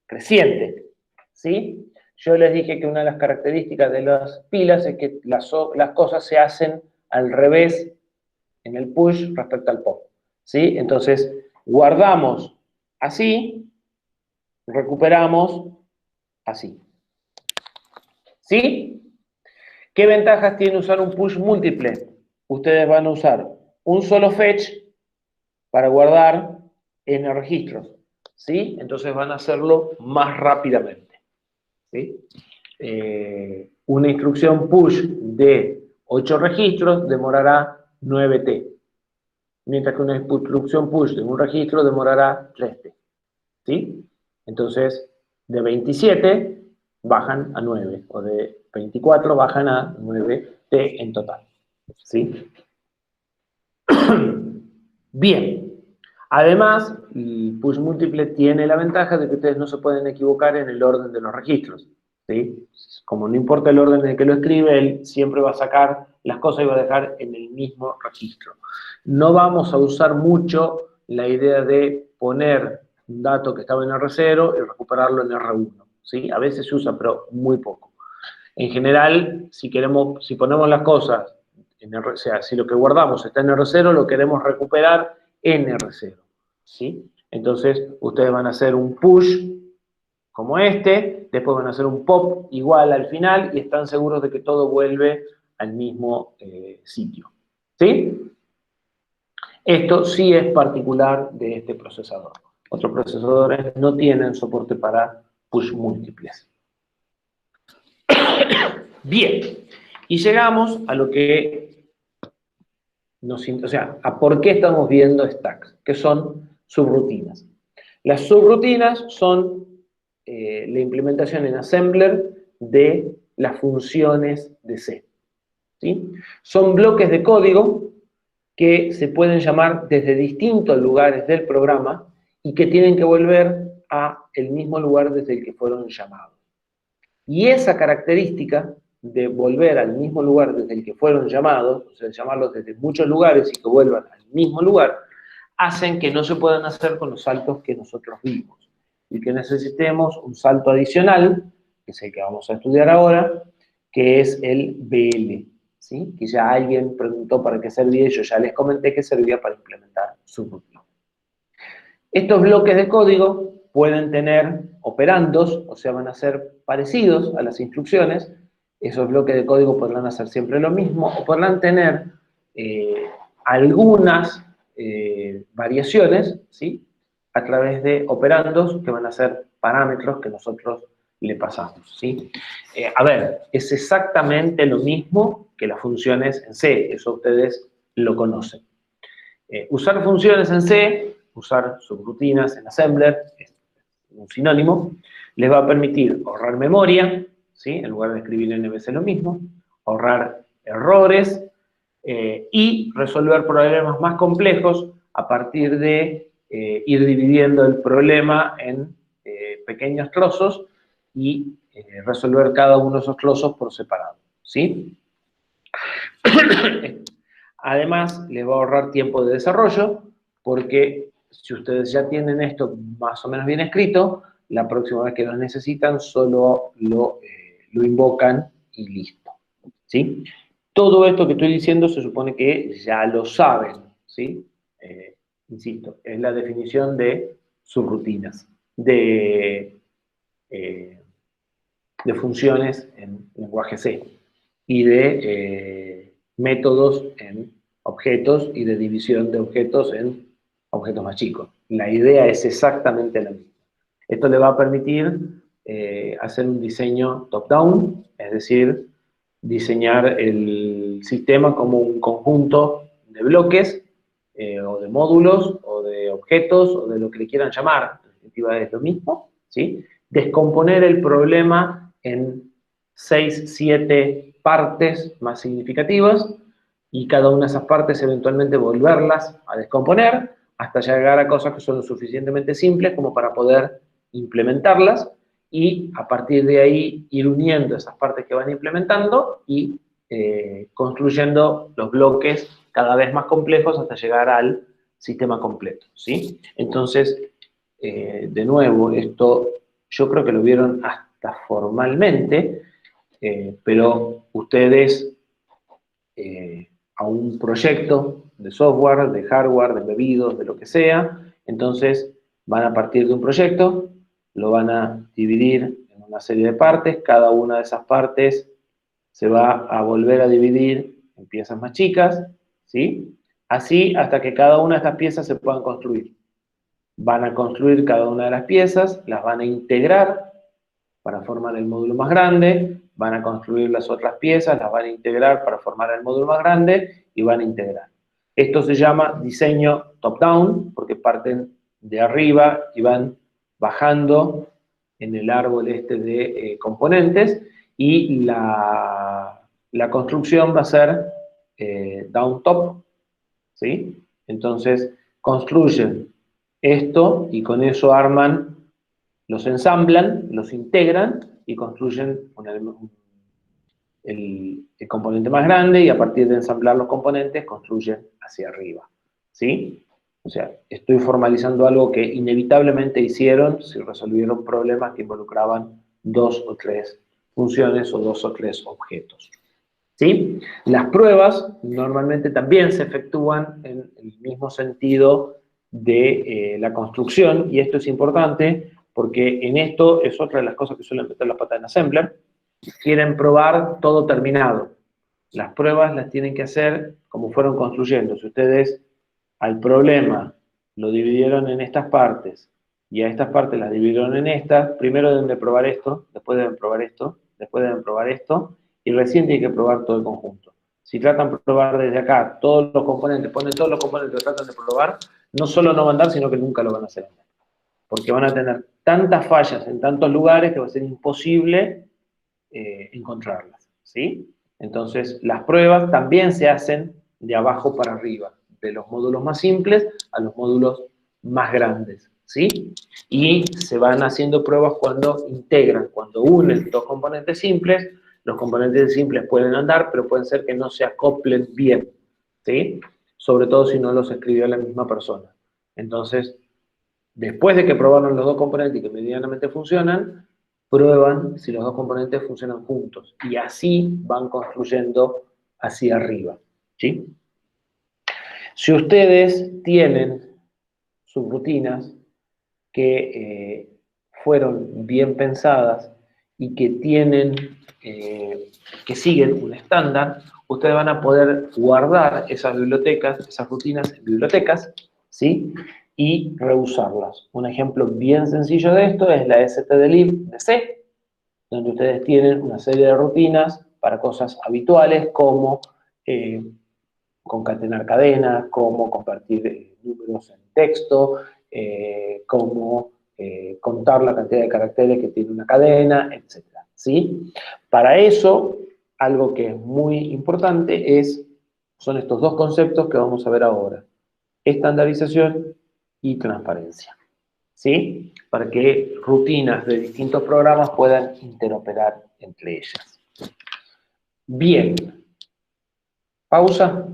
S1: creciente. ¿Sí? Yo les dije que una de las características de las pilas es que las cosas se hacen al revés en el push respecto al pop. ¿Sí? Entonces, guardamos así, recuperamos así. ¿Sí? ¿Qué ventajas tiene usar un push múltiple? Ustedes van a usar un solo fetch para guardar en el registro. ¿sí? Entonces van a hacerlo más rápidamente, ¿sí? Una instrucción push de 8 registros demorará 9T, mientras que una instrucción push de un registro demorará 3T, ¿sí? Entonces, de 27 bajan a 9, o de 24 bajan a 9T en total, ¿sí? Bien. Además, el push múltiple tiene la ventaja de que ustedes no se pueden equivocar en el orden de los registros, ¿sí? Como no importa el orden en el que lo escribe, él siempre va a sacar las cosas y va a dejar en el mismo registro. No vamos a usar mucho la idea de poner un dato que estaba en R0 y recuperarlo en R1, ¿sí? A veces se usa, pero muy poco. En general, si ponemos las cosas o sea, si lo que guardamos está en R0, lo queremos recuperar en R0, ¿sí? Entonces, ustedes van a hacer un push como este, después van a hacer un pop igual al final y están seguros de que todo vuelve al mismo sitio, ¿sí? Esto sí es particular de este procesador. Otros procesadores no tienen soporte para push múltiples. Bien, y llegamos a lo que o sea, a por qué estamos viendo stacks, que son subrutinas. Las subrutinas son la implementación en assembler de las funciones de C, ¿sí? Son bloques de código que se pueden llamar desde distintos lugares del programa y que tienen que volver a el mismo lugar desde el que fueron llamados. Y esa característica de volver al mismo lugar desde el que fueron llamados, o sea, llamarlos desde muchos lugares y que vuelvan al mismo lugar, hacen que no se puedan hacer con los saltos que nosotros vimos. Y que necesitemos un salto adicional, que es el que vamos a estudiar ahora, que es el BL, ¿sí? Que ya alguien preguntó para qué servía y yo ya les comenté que servía para implementar subrutina. Estos bloques de código pueden tener operandos, o sea, van a ser parecidos a las instrucciones. Esos bloques de código podrán hacer siempre lo mismo, o podrán tener algunas variaciones, ¿sí? A través de operandos que van a ser parámetros que nosotros le pasamos, ¿sí? A ver, es exactamente lo mismo que las funciones en C, eso ustedes lo conocen. Usar funciones en C, usar subrutinas en Assembler, es un sinónimo, les va a permitir ahorrar memoria, ¿sí? En lugar de escribir n veces lo mismo, ahorrar errores y resolver problemas más complejos a partir de ir dividiendo el problema en pequeños trozos y resolver cada uno de esos trozos por separado, ¿sí? Además, les va a ahorrar tiempo de desarrollo, porque si ustedes ya tienen esto más o menos bien escrito, la próxima vez que lo necesitan, solo lo invocan y listo, ¿sí? Todo esto que estoy diciendo se supone que ya lo saben, ¿sí? Insisto, es la definición de subrutinas, de funciones en lenguaje C y de métodos en objetos y de división de objetos en objetos más chicos. La idea es exactamente la misma. Esto le va a permitir hacer un diseño top-down, es decir, diseñar el sistema como un conjunto de bloques o de módulos o de objetos o de lo que le quieran llamar. En definitiva es lo mismo, ¿sí? Descomponer el problema en 6, 7 partes más significativas y cada una de esas partes eventualmente volverlas a descomponer hasta llegar a cosas que son lo suficientemente simples como para poder implementarlas y a partir de ahí ir uniendo esas partes que van implementando y construyendo los bloques cada vez más complejos hasta llegar al sistema completo, ¿sí? Entonces, de nuevo, esto yo creo que lo vieron hasta formalmente, pero ustedes a un proyecto de software, de hardware, de bebidos, de lo que sea, entonces van a partir de un proyecto, lo van a dividir en una serie de partes, cada una de esas partes se va a volver a dividir en piezas más chicas, ¿sí? Así hasta que cada una de estas piezas se puedan construir. van a construir cada una de las piezas, las van a integrar para formar el módulo más grande, van a construir las otras piezas, las van a integrar para formar el módulo más grande y van a integrar. Esto se llama diseño top-down, porque parten de arriba y van bajando en el árbol este de componentes, y la construcción va a ser down-top, ¿sí? Entonces, construyen esto y con eso arman, los ensamblan, los integran y construyen el componente más grande, y a partir de ensamblar los componentes construyen hacia arriba, ¿sí? O sea, estoy formalizando algo que inevitablemente hicieron si resolvieron problemas que involucraban 2 o 3 funciones o 2 o 3 objetos, ¿sí? Las pruebas normalmente también se efectúan en el mismo sentido de la construcción, y esto es importante porque en esto es otra de las cosas que suelen meter la pata en Assembler. Quieren probar todo terminado. Las pruebas las tienen que hacer como fueron construyendo. Si ustedes al problema lo dividieron en estas partes y a estas partes las dividieron en estas, primero deben de probar esto, después deben probar esto, después deben probar esto, y recién tienen que probar todo el conjunto. Si tratan de probar desde acá todos los componentes, ponen todos los componentes, tratan de probar, no solo no van a andar, sino que nunca lo van a hacer andar. Porque van a tener tantas fallas en tantos lugares que va a ser imposible encontrarlas, ¿sí? Entonces, las pruebas también se hacen de abajo para arriba, de los módulos más simples a los módulos más grandes, ¿sí? Y se van haciendo pruebas cuando integran, cuando unen dos componentes simples. Los componentes simples pueden andar, pero pueden ser que no se acoplen bien, ¿sí? Sobre todo si no los escribió la misma persona. Entonces, después de que probaron los dos componentes y que medianamente funcionan, prueban si los dos componentes funcionan juntos. Y así van construyendo hacia arriba, ¿sí? Si ustedes tienen sus rutinas que fueron bien pensadas y que que siguen un estándar, ustedes van a poder guardar esas bibliotecas, esas rutinas en bibliotecas, ¿sí? Y reusarlas. Un ejemplo bien sencillo de esto es la stdlib de C, donde ustedes tienen una serie de rutinas para cosas habituales como concatenar cadenas, como compartir números en texto, como contar la cantidad de caracteres que tiene una cadena, etc. ¿Sí? Para eso, algo que es muy importante son estos dos conceptos que vamos a ver ahora: estandarización y transparencia, ¿sí? Para que rutinas de distintos programas puedan interoperar entre ellas. Bien. Pausa.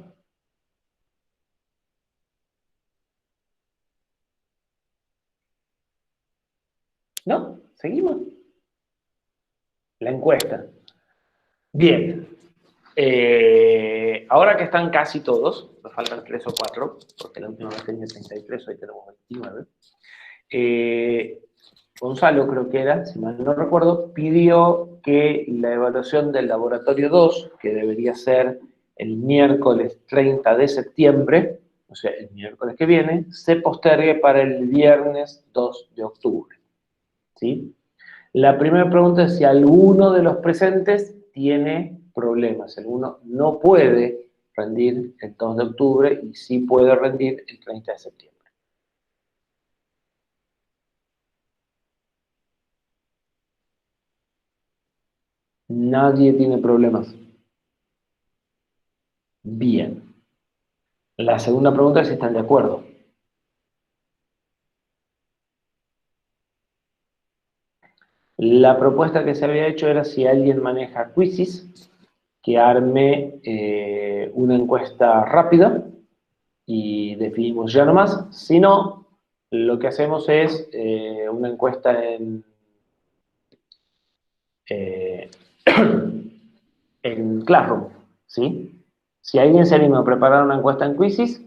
S1: ¿No? ¿Seguimos? La encuesta. Bien. Ahora que están casi todos, nos faltan 3 o 4, porque la última vez tenía 33, hoy tenemos 29. Gonzalo, creo que era, si mal no recuerdo, pidió que la evaluación del laboratorio 2, que debería ser el miércoles 30 de septiembre, o sea, el miércoles que viene, se postergue para el viernes 2 de octubre. ¿Sí? La primera pregunta es si alguno de los presentes tiene problemas. Si alguno no puede rendir el 2 de octubre y sí puede rendir el 30 de septiembre. Nadie tiene problemas. Bien. La segunda pregunta es si están de acuerdo. La propuesta que se había hecho era si alguien maneja Quizzes, que arme una encuesta rápida y definimos ya nomás. Si no, lo que hacemos es una encuesta eh, en Classroom, ¿sí? Si alguien se anima a preparar una encuesta en Quizzes,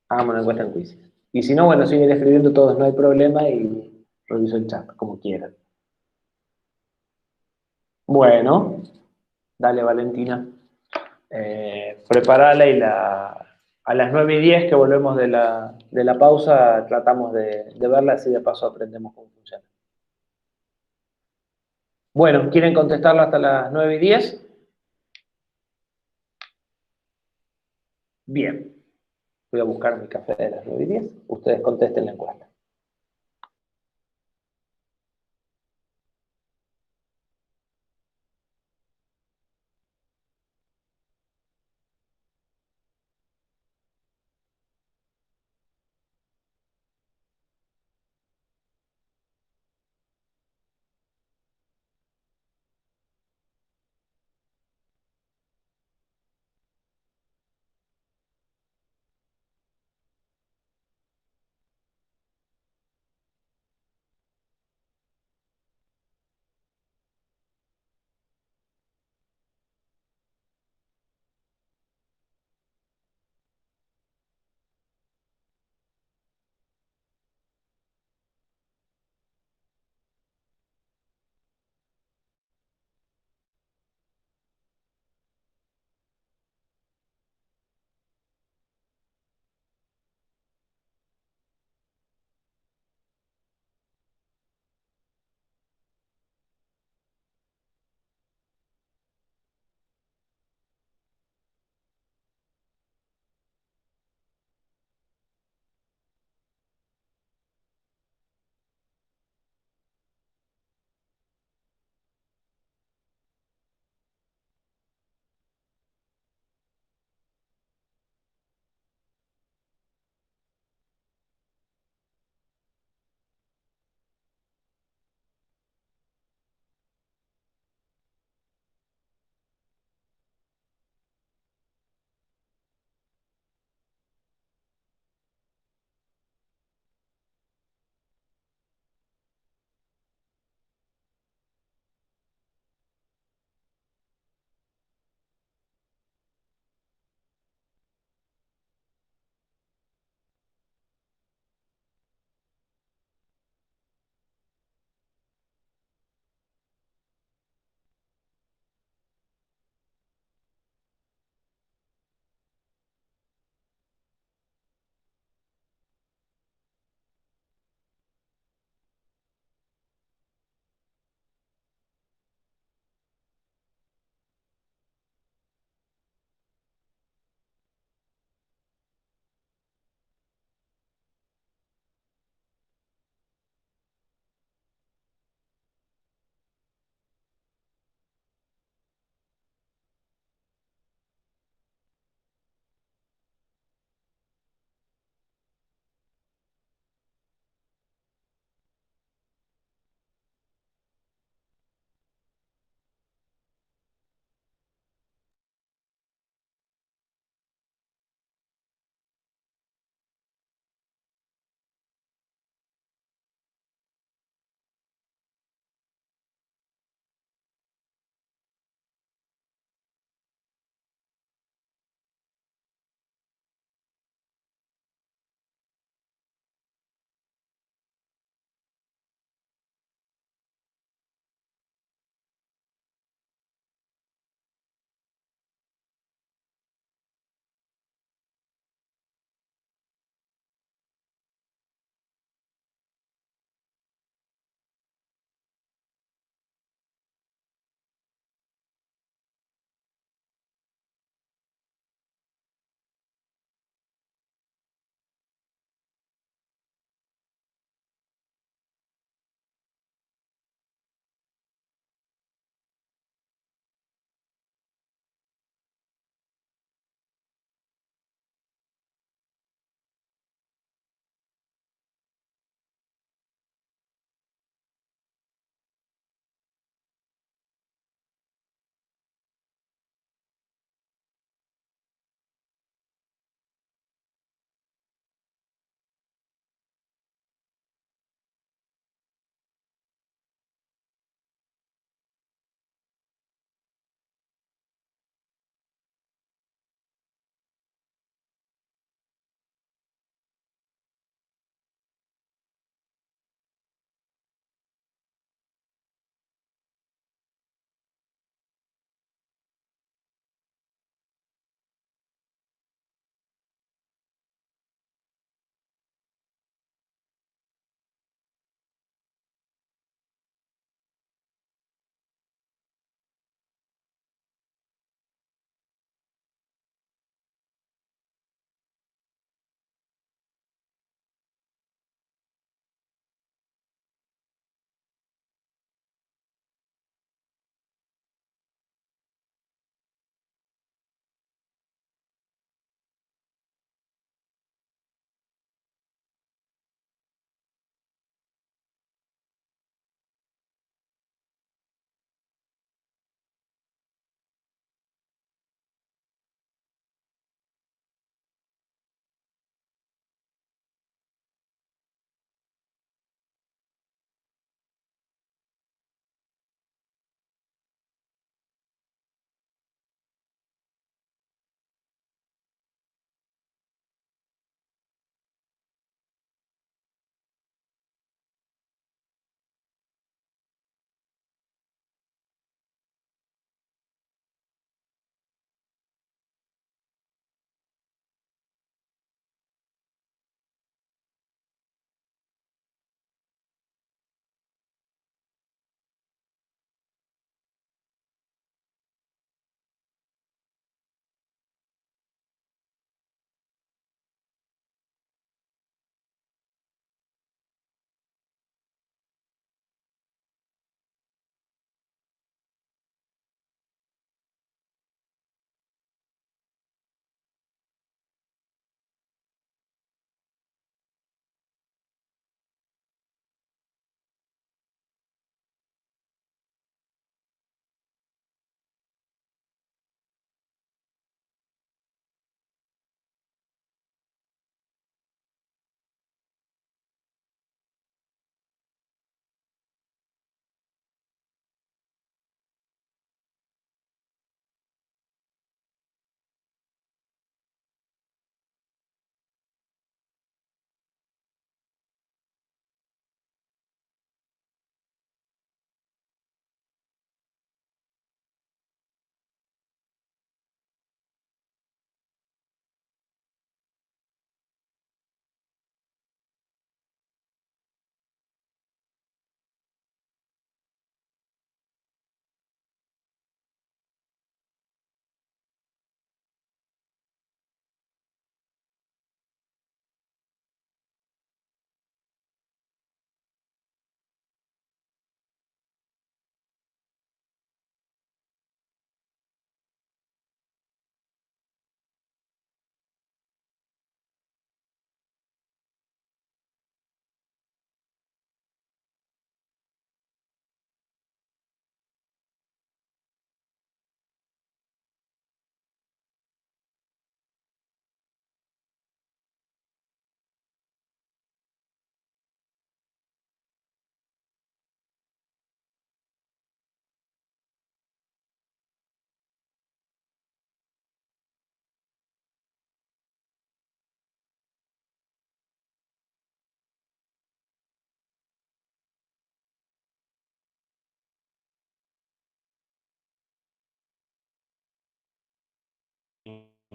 S1: hagamos una encuesta en Quizzes. Y si no, bueno, siguen escribiendo todos, no hay problema, y reviso el chat, como quieran. Bueno, dale, Valentina. Preparala y A las 9:10 que volvemos de la pausa, tratamos de verla, así de paso aprendemos cómo funciona. Bueno, ¿quieren contestarlo hasta las 9:10? Bien. Voy a buscar mi café de las 9:10. Ustedes contesten la encuesta.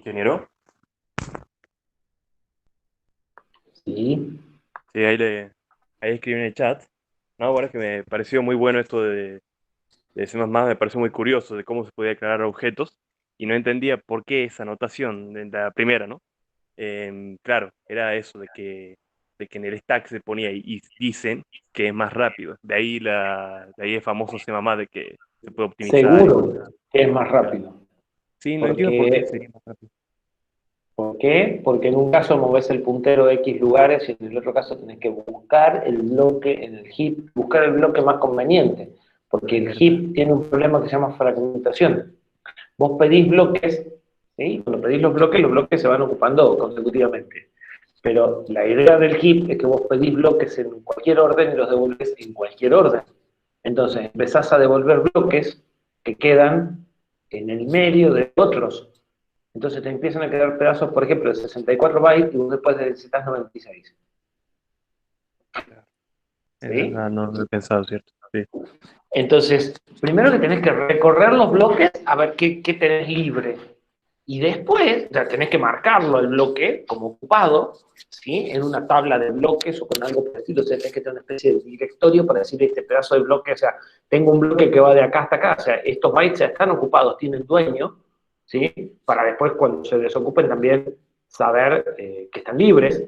S2: ingeniero.
S1: Sí.
S2: Sí, ahí escribí en el chat. No, bueno, es que me pareció muy bueno esto de C++, me pareció muy curioso de cómo se podía declarar objetos y no entendía por qué esa anotación en la primera, ¿no? Claro, era eso de que en el stack se ponía y dicen que es más rápido. De ahí el famoso C++ de que se puede optimizar y
S1: Seguro
S2: cosas así.
S1: que es más
S2: Claro.
S1: rápido.
S2: Sí, no entiendo por qué
S1: Porque,
S2: sería más rápido.
S1: ¿Por qué? Porque en un caso moves el puntero de X lugares y en el otro caso tenés que buscar el bloque en el heap, buscar el bloque más conveniente. Porque el
S2: ¿Verdad?
S1: heap tiene un problema que se llama fragmentación. Vos pedís bloques, ¿sí? Cuando pedís los bloques se van ocupando consecutivamente. Pero la idea del heap es que vos pedís bloques en cualquier orden y los devolvés en cualquier orden. Entonces empezás a devolver bloques que quedan en el medio de otros. Entonces te empiezan a quedar pedazos, por ejemplo, de 64 bytes y vos después necesitas 96.
S2: Claro. Es
S1: ¿Sí?
S2: verdad, no lo he pensado, ¿cierto? Sí.
S1: Entonces, primero que tenés que recorrer los bloques a ver qué tenés libre. Y después, ya tenés que marcarlo el bloque como ocupado, ¿sí? En una tabla de bloques o con algo por el estilo. O sea, tenés que tener una especie de directorio para decir este pedazo de bloque, o sea, tengo un bloque que va de acá hasta acá. O sea, estos bytes ya están ocupados, tienen dueño, ¿sí? Para después, cuando se desocupen, también saber que están libres,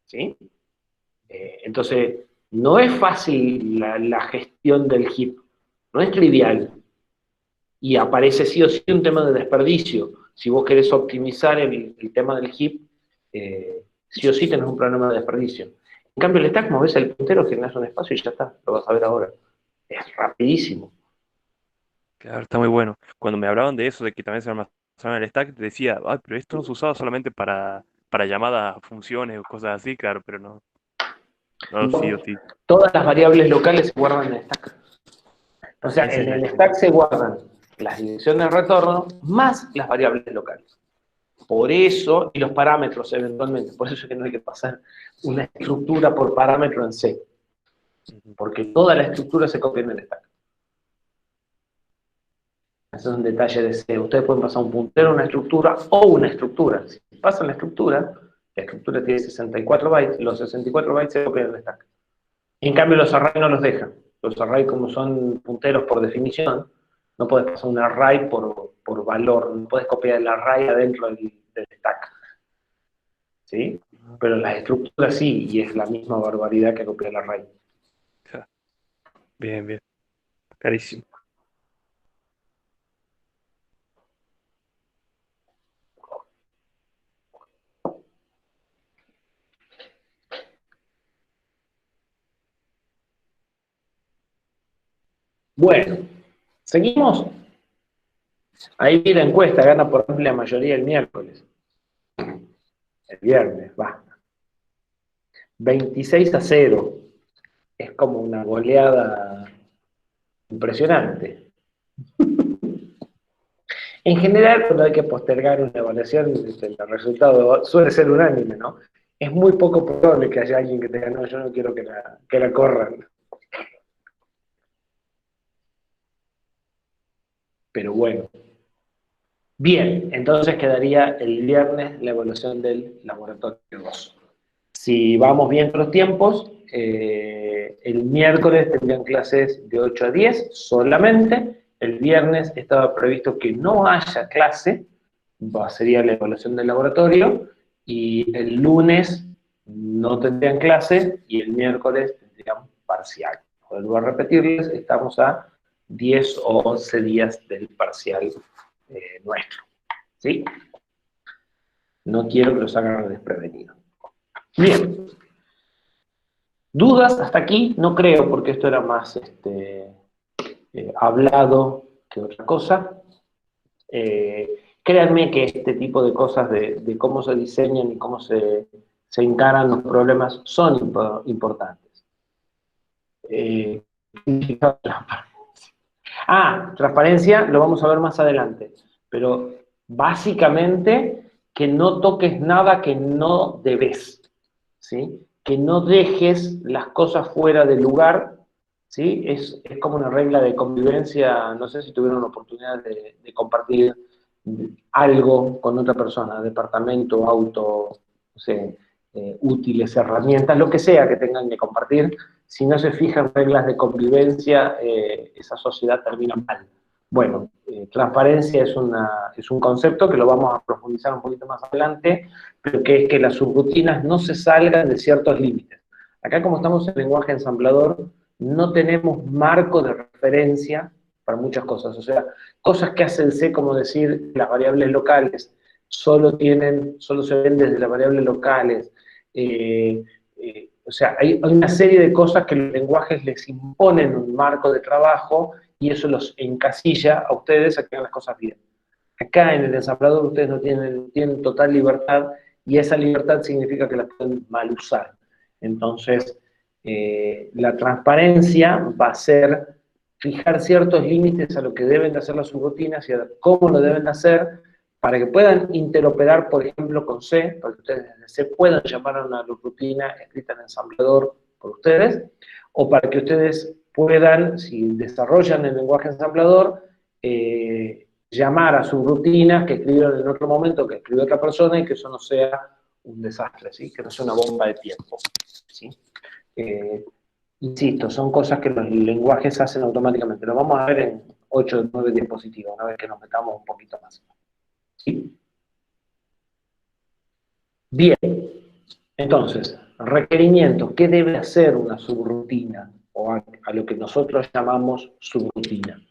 S1: ¿sí? Entonces, no es fácil la gestión del heap, no es trivial. Y aparece sí o sí un tema de desperdicio. Si vos querés optimizar el tema del heap, sí o sí tenés un problema de desperdicio. En cambio, el stack movés el puntero, generás un espacio y ya está, lo vas a ver ahora. Es rapidísimo.
S2: Claro, está muy bueno. Cuando me hablaban de eso, de que también se almacena en el stack, decía, ah, pero esto no se usaba solamente para llamadas a funciones o cosas así, claro, pero no, no, sí o
S1: No,
S2: sí.
S1: todas las variables locales se guardan en el stack. O sea,
S2: Esa es
S1: en
S2: la
S1: el
S2: idea.
S1: stack se guardan las direcciones de retorno más las variables locales. Por eso, y los parámetros eventualmente, por eso es que no hay que pasar una estructura por parámetro en C,
S2: Ujú.
S1: porque toda la estructura se copia en el stack. Ese es un detalle de C. Ustedes pueden pasar un puntero, una estructura o una estructura. Si pasan la estructura tiene 64 bytes, los 64 bytes se copian en el stack. En cambio, los arrays no los dejan. Los arrays, como son punteros por definición, no puedes pasar un array por valor, no puedes copiar el array adentro del stack. ¿Sí? Pero las estructuras sí, y es la misma barbaridad que copiar el array.
S2: Ja, bien, bien. Carísimo.
S1: Bueno, seguimos. Ahí vi la encuesta, gana por amplia mayoría el miércoles. El viernes, va. 26-0. Es como una goleada impresionante. En general, cuando hay que postergar una evaluación, el resultado suele ser unánime, ¿no? Es muy poco probable que haya alguien que te diga, no, yo no quiero que la corran. Pero bueno. Bien, entonces quedaría el viernes la evaluación del laboratorio 2. Si vamos bien con los tiempos, el miércoles tendrían clases de 8 a 10 solamente. El viernes estaba previsto que no haya clase, sería la evaluación del laboratorio, y el lunes no tendrían clase y el miércoles tendrían parcial. Vuelvo a repetirles, estamos a 10 o 11 días del parcial nuestro. ¿Sí? No quiero que los hagan desprevenidos. Bien. ¿Dudas hasta aquí? No creo, porque esto era más hablado que otra cosa. Créanme que este tipo de cosas de cómo se diseñan y cómo se encaran los problemas son importantes. Eh, transparencia lo vamos a ver más adelante, pero básicamente que no toques nada que no debes, ¿sí? Que no dejes las cosas fuera del lugar, ¿sí? Es como una regla de convivencia, no sé si tuvieron la oportunidad de compartir algo con otra persona, departamento, auto, no sé, útiles, herramientas, lo que sea que tengan que compartir, si no se fijan reglas de convivencia, esa sociedad termina mal. Bueno, transparencia es un concepto que lo vamos a profundizar un poquito más adelante, pero que es que las subrutinas no se salgan de ciertos límites. Acá, como estamos en lenguaje ensamblador, no tenemos marco de referencia para muchas cosas. O sea, cosas que hace el C, como decir las variables locales, solo se ven desde las variables locales. O sea, hay una serie de cosas que los lenguajes les imponen un marco de trabajo y eso los encasilla a ustedes a que hagan las cosas bien. Acá en el ensamblador ustedes no tienen total libertad y esa libertad significa que la pueden mal usar. Entonces, la transparencia va a ser fijar ciertos límites a lo que deben de hacer las subrutinas y a cómo lo deben de hacer para que puedan interoperar, por ejemplo, con C, para que ustedes desde C puedan llamar a una rutina escrita en ensamblador por ustedes, o para que ustedes puedan, si desarrollan el lenguaje ensamblador, llamar a subrutinas que escribieron en otro momento, que escribió otra persona, y que eso no sea un desastre, ¿sí? Que no sea una bomba de tiempo, ¿sí? Insisto, son cosas que los lenguajes hacen automáticamente. Lo vamos a ver en 8 o 9 diapositivas, una vez que nos metamos un poquito más. ¿Sí? Bien, entonces, requerimientos. ¿Qué debe hacer una subrutina? O a lo que nosotros llamamos subrutina.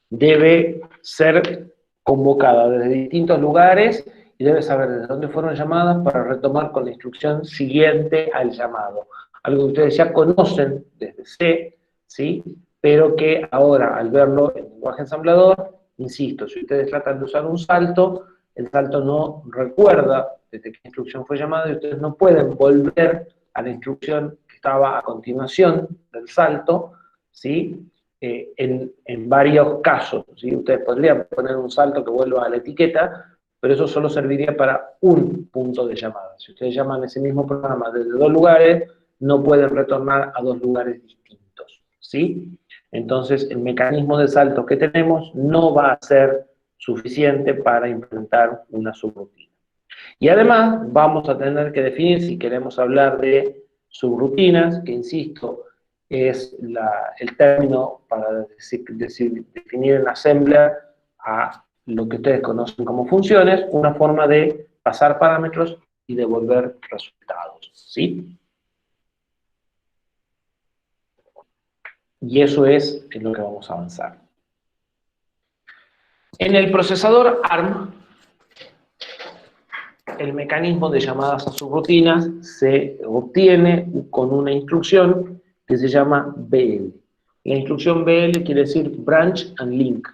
S1: Debe ser convocada desde distintos lugares y debe saber desde dónde fueron llamadas para retomar con la instrucción siguiente al llamado. Algo que ustedes ya conocen desde C, ¿sí? Pero que ahora, al verlo en lenguaje ensamblador, insisto, si ustedes tratan de usar un salto, el salto no recuerda desde qué instrucción fue llamada y ustedes no pueden volver a la instrucción que estaba a continuación del salto, ¿sí? En varios casos, ¿sí? Ustedes podrían poner un salto que vuelva a la etiqueta, pero eso solo serviría para un punto de llamada. Si ustedes llaman ese mismo programa desde dos lugares, no pueden retornar a dos lugares distintos, ¿sí? Entonces, el mecanismo de saltos que tenemos no va a ser suficiente para implementar una subrutina. Y además, vamos a tener que definir, si queremos hablar de subrutinas, que insisto, es el término para definir en Assembler a lo que ustedes conocen como funciones, una forma de pasar parámetros y devolver resultados, ¿sí? Y eso es en lo que vamos a avanzar. En el procesador ARM, el mecanismo de llamadas a subrutinas se obtiene con una instrucción que se llama BL. La instrucción BL quiere decir Branch and Link,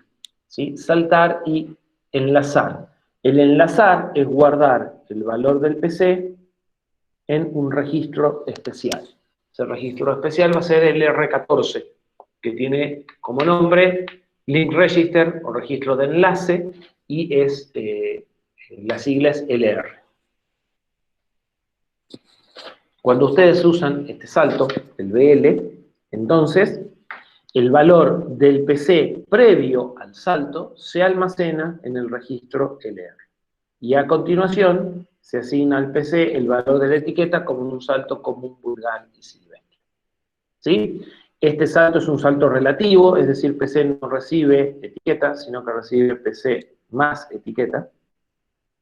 S1: ¿sí? Saltar y enlazar. El enlazar es guardar el valor del PC en un registro especial. Ese registro especial va a ser el R14, que tiene como nombre Link Register o registro de enlace, y es, la sigla es LR. Cuando ustedes usan este salto, el BL, entonces el valor del PC previo al salto se almacena en el registro LR. Y a continuación se asigna al PC el valor de la etiqueta como un salto común, vulgar y silvestre. ¿Sí? Este salto es un salto relativo, es decir, PC no recibe etiqueta, sino que recibe PC más etiqueta,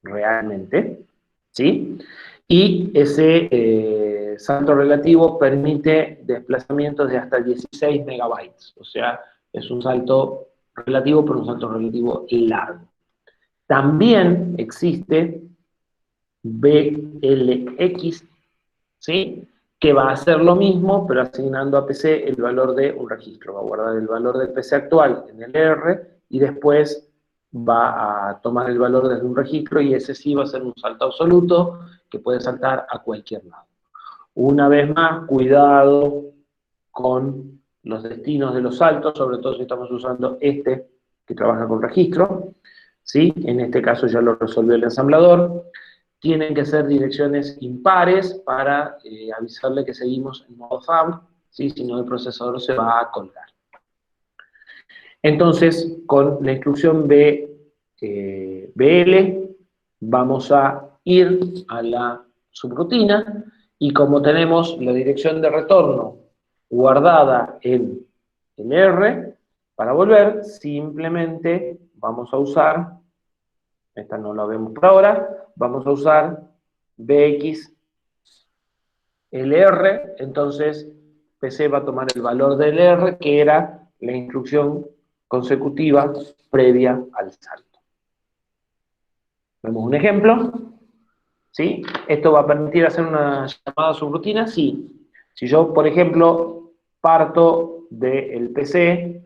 S1: realmente, ¿sí? Y ese salto relativo permite desplazamientos de hasta 16 megabytes, o sea, es un salto relativo, pero un salto relativo largo. También existe BLX, ¿sí? Que va a hacer lo mismo, pero asignando a PC el valor de un registro. Va a guardar el valor del PC actual en el R y después va a tomar el valor desde un registro y ese sí va a ser un salto absoluto que puede saltar a cualquier lado. Una vez más, cuidado con los destinos de los saltos, sobre todo si estamos usando este que trabaja con registro, ¿sí? En este caso ya lo resolvió el ensamblador. Tienen que ser direcciones impares para avisarle que seguimos en modo thumb, ¿sí? Si no el procesador se va a colgar. Entonces, con la instrucción BLX BL, vamos a ir a la subrutina, y como tenemos la dirección de retorno guardada en el R, para volver, simplemente vamos a usar, esta no la vemos por ahora, vamos a usar BX LR, entonces PC va a tomar el valor del R, que era la instrucción consecutiva previa al salto. Vemos un ejemplo, ¿sí? ¿Esto va a permitir hacer una llamada subrutina? Sí. Si yo, por ejemplo, parto del PC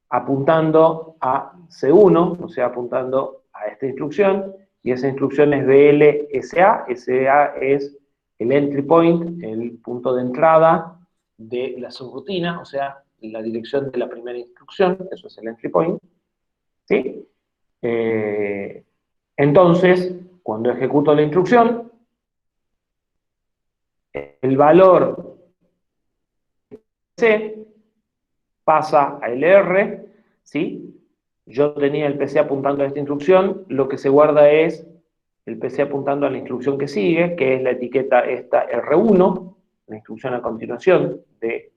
S1: apuntando a C1, o sea, apuntando a esta instrucción, y esa instrucción es BLSA, SA es el entry point, el punto de entrada de la subrutina, o sea, la dirección de la primera instrucción, eso es el entry point, ¿sí? Entonces, cuando ejecuto la instrucción, el valor C pasa a LR, ¿sí? Yo tenía el PC apuntando a esta instrucción, lo que se guarda es el PC apuntando a la instrucción que sigue, que es la etiqueta esta R1, la instrucción a continuación de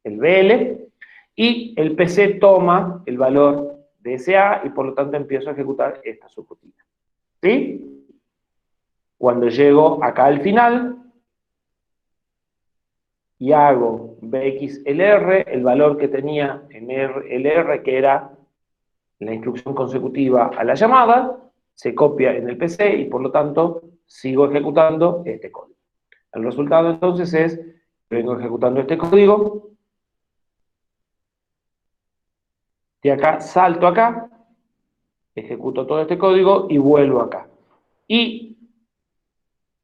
S1: el BL, y el PC toma el valor de SA y por lo tanto empiezo a ejecutar esta subrutina. ¿Sí? Cuando llego acá al final y hago BXLR, el valor que tenía en LR, que era la instrucción consecutiva a la llamada, se copia en el PC y por lo tanto sigo ejecutando este código. El resultado entonces es, vengo ejecutando este código, de acá salto acá, ejecuto todo este código y vuelvo acá. Y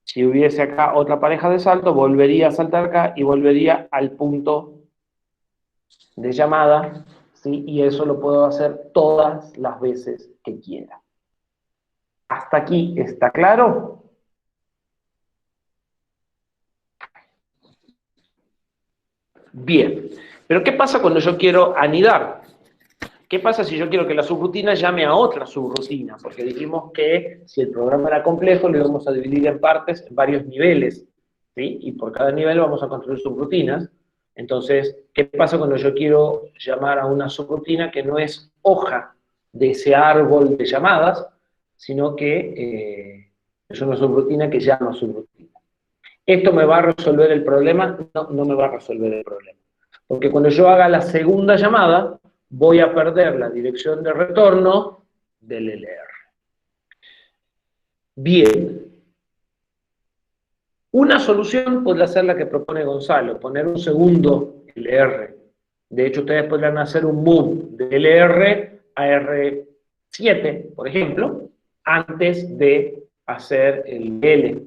S1: si hubiese acá otra pareja de salto, volvería a saltar acá y volvería al punto de llamada, ¿sí? Y eso lo puedo hacer todas las veces que quiera. ¿Hasta aquí está claro? Bien. Pero ¿qué pasa cuando yo quiero anidar? ¿Qué pasa si yo quiero que la subrutina llame a otra subrutina? Porque dijimos que si el programa era complejo, lo íbamos a dividir en partes, en varios niveles, ¿sí? Y por cada nivel vamos a construir subrutinas. Entonces, ¿qué pasa cuando yo quiero llamar a una subrutina que no es hoja de ese árbol de llamadas, sino que es una subrutina que llama subrutina? ¿Esto me va a resolver el problema? No, no me va a resolver el problema. Porque cuando yo haga la segunda llamada, voy a perder la dirección de retorno del LR. Bien. Una solución podría ser la que propone Gonzalo, poner un segundo LR. De hecho, ustedes podrían hacer un move de LR a R7, por ejemplo, antes de hacer el L.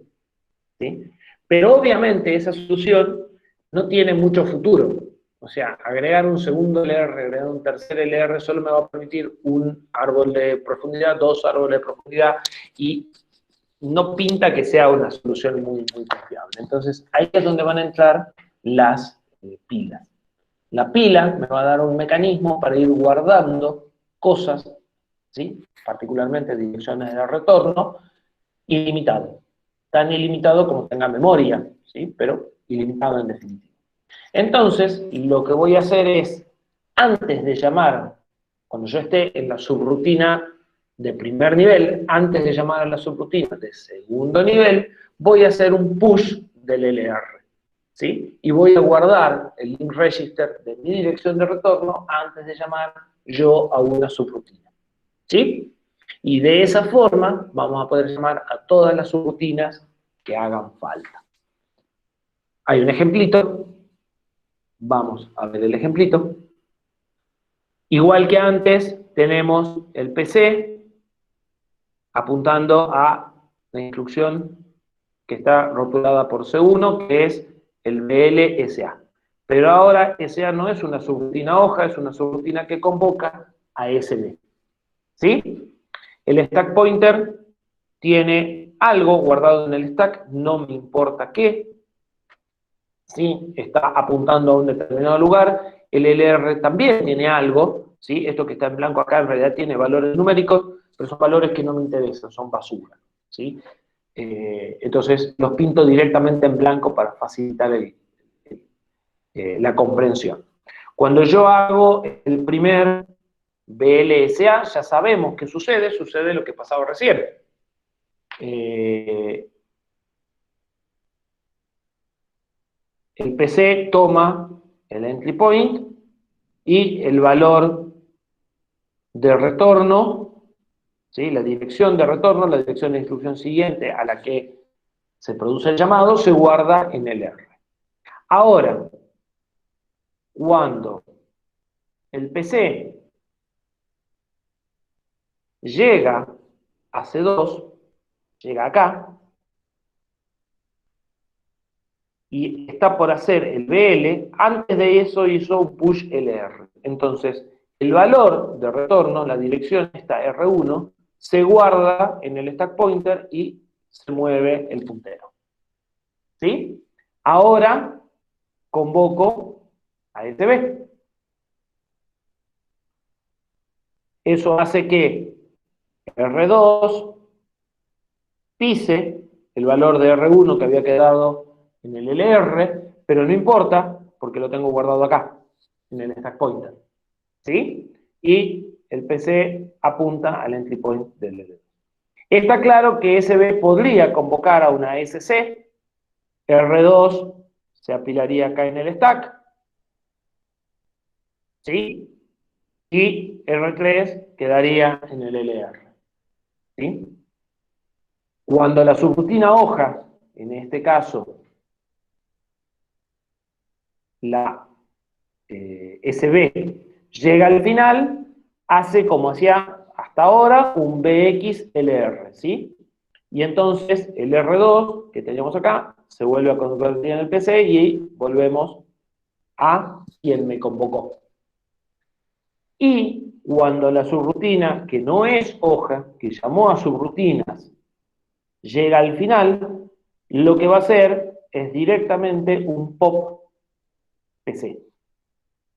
S1: ¿Sí? Pero obviamente esa solución no tiene mucho futuro. O sea, agregar un segundo LR, agregar un tercer LR, solo me va a permitir un árbol de profundidad, dos árboles de profundidad, y no pinta que sea una solución muy confiable. Entonces, ahí es donde van a entrar las pilas. La pila me va a dar un mecanismo para ir guardando cosas, ¿sí? Particularmente direcciones de retorno, ilimitado. Tan ilimitado como tenga memoria, ¿sí? Pero ilimitado en definitiva. Entonces, lo que voy a hacer es, antes de llamar, cuando yo esté en la subrutina de primer nivel, antes de llamar a la subrutina de segundo nivel, voy a hacer un push del LR, ¿sí? Y voy a guardar el link register de mi dirección de retorno antes de llamar yo a una subrutina, ¿sí? Y de esa forma vamos a poder llamar a todas las subrutinas que hagan falta. Hay un ejemplito. Vamos a ver el ejemplito. Igual que antes, tenemos el PC apuntando a la instrucción que está rotulada por C1, que es el BLSA. Pero ahora SA no es una subrutina hoja, es una subrutina que convoca a SB. ¿Sí? El stack pointer tiene algo guardado en el stack, no me importa qué. ¿Sí? Está apuntando a un determinado lugar. El LR también tiene algo, ¿sí? Esto que está en blanco acá en realidad tiene valores numéricos. pero son valores que no me interesan, son basura, ¿sí? Entonces los pinto directamente en blanco para facilitar la comprensión. Cuando yo hago el primer VLSA, ya sabemos qué sucede, sucede lo que pasaba recién. El PC toma el entry point y el valor de retorno, ¿sí? La dirección de retorno, la dirección de instrucción siguiente a la que se produce el llamado, se guarda en el R. Ahora, cuando el PC llega a C2, llega acá, y está por hacer el BL, antes de eso hizo un push LR. Entonces, el valor de retorno, la dirección esta R1, se guarda en el stack pointer y se mueve el puntero. ¿Sí? Ahora convoco a SB. Eso hace que R2 pise el valor de R1 que había quedado en el LR, pero no importa porque lo tengo guardado acá, en el stack pointer. ¿Sí? Y el PC apunta al entry point del LR. Está claro que SB podría convocar a una SC, R2 se apilaría acá en el stack, ¿sí? Y R3 quedaría en el LR. ¿Sí? Cuando la subrutina hoja, en este caso la SB, llega al final, hace como hacía hasta ahora un BXLR, ¿sí? Y entonces el R2 que teníamos acá se vuelve a convertir en el PC y volvemos a quien me convocó. Y cuando la subrutina, que no es hoja, que llamó a subrutinas, llega al final, lo que va a hacer es directamente un pop PC.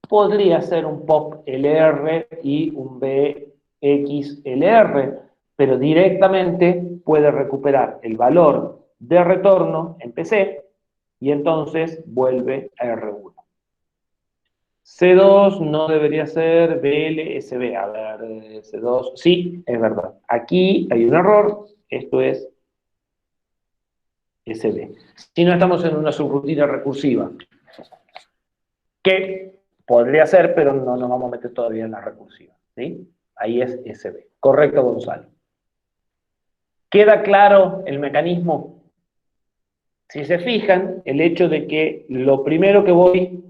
S1: Podría ser un pop LR y un BXLR, pero directamente puede recuperar el valor de retorno en PC y entonces vuelve a R1. C2 no debería ser BLSB. A ver, C2, sí, es verdad. Aquí hay un error, esto es SB. Si no estamos en una subrutina recursiva, que podría ser, pero no nos vamos a meter todavía en la recursiva, ¿sí? Ahí es SB. Correcto, Gonzalo. ¿Queda claro el mecanismo? Si se fijan, el hecho de que lo primero que voy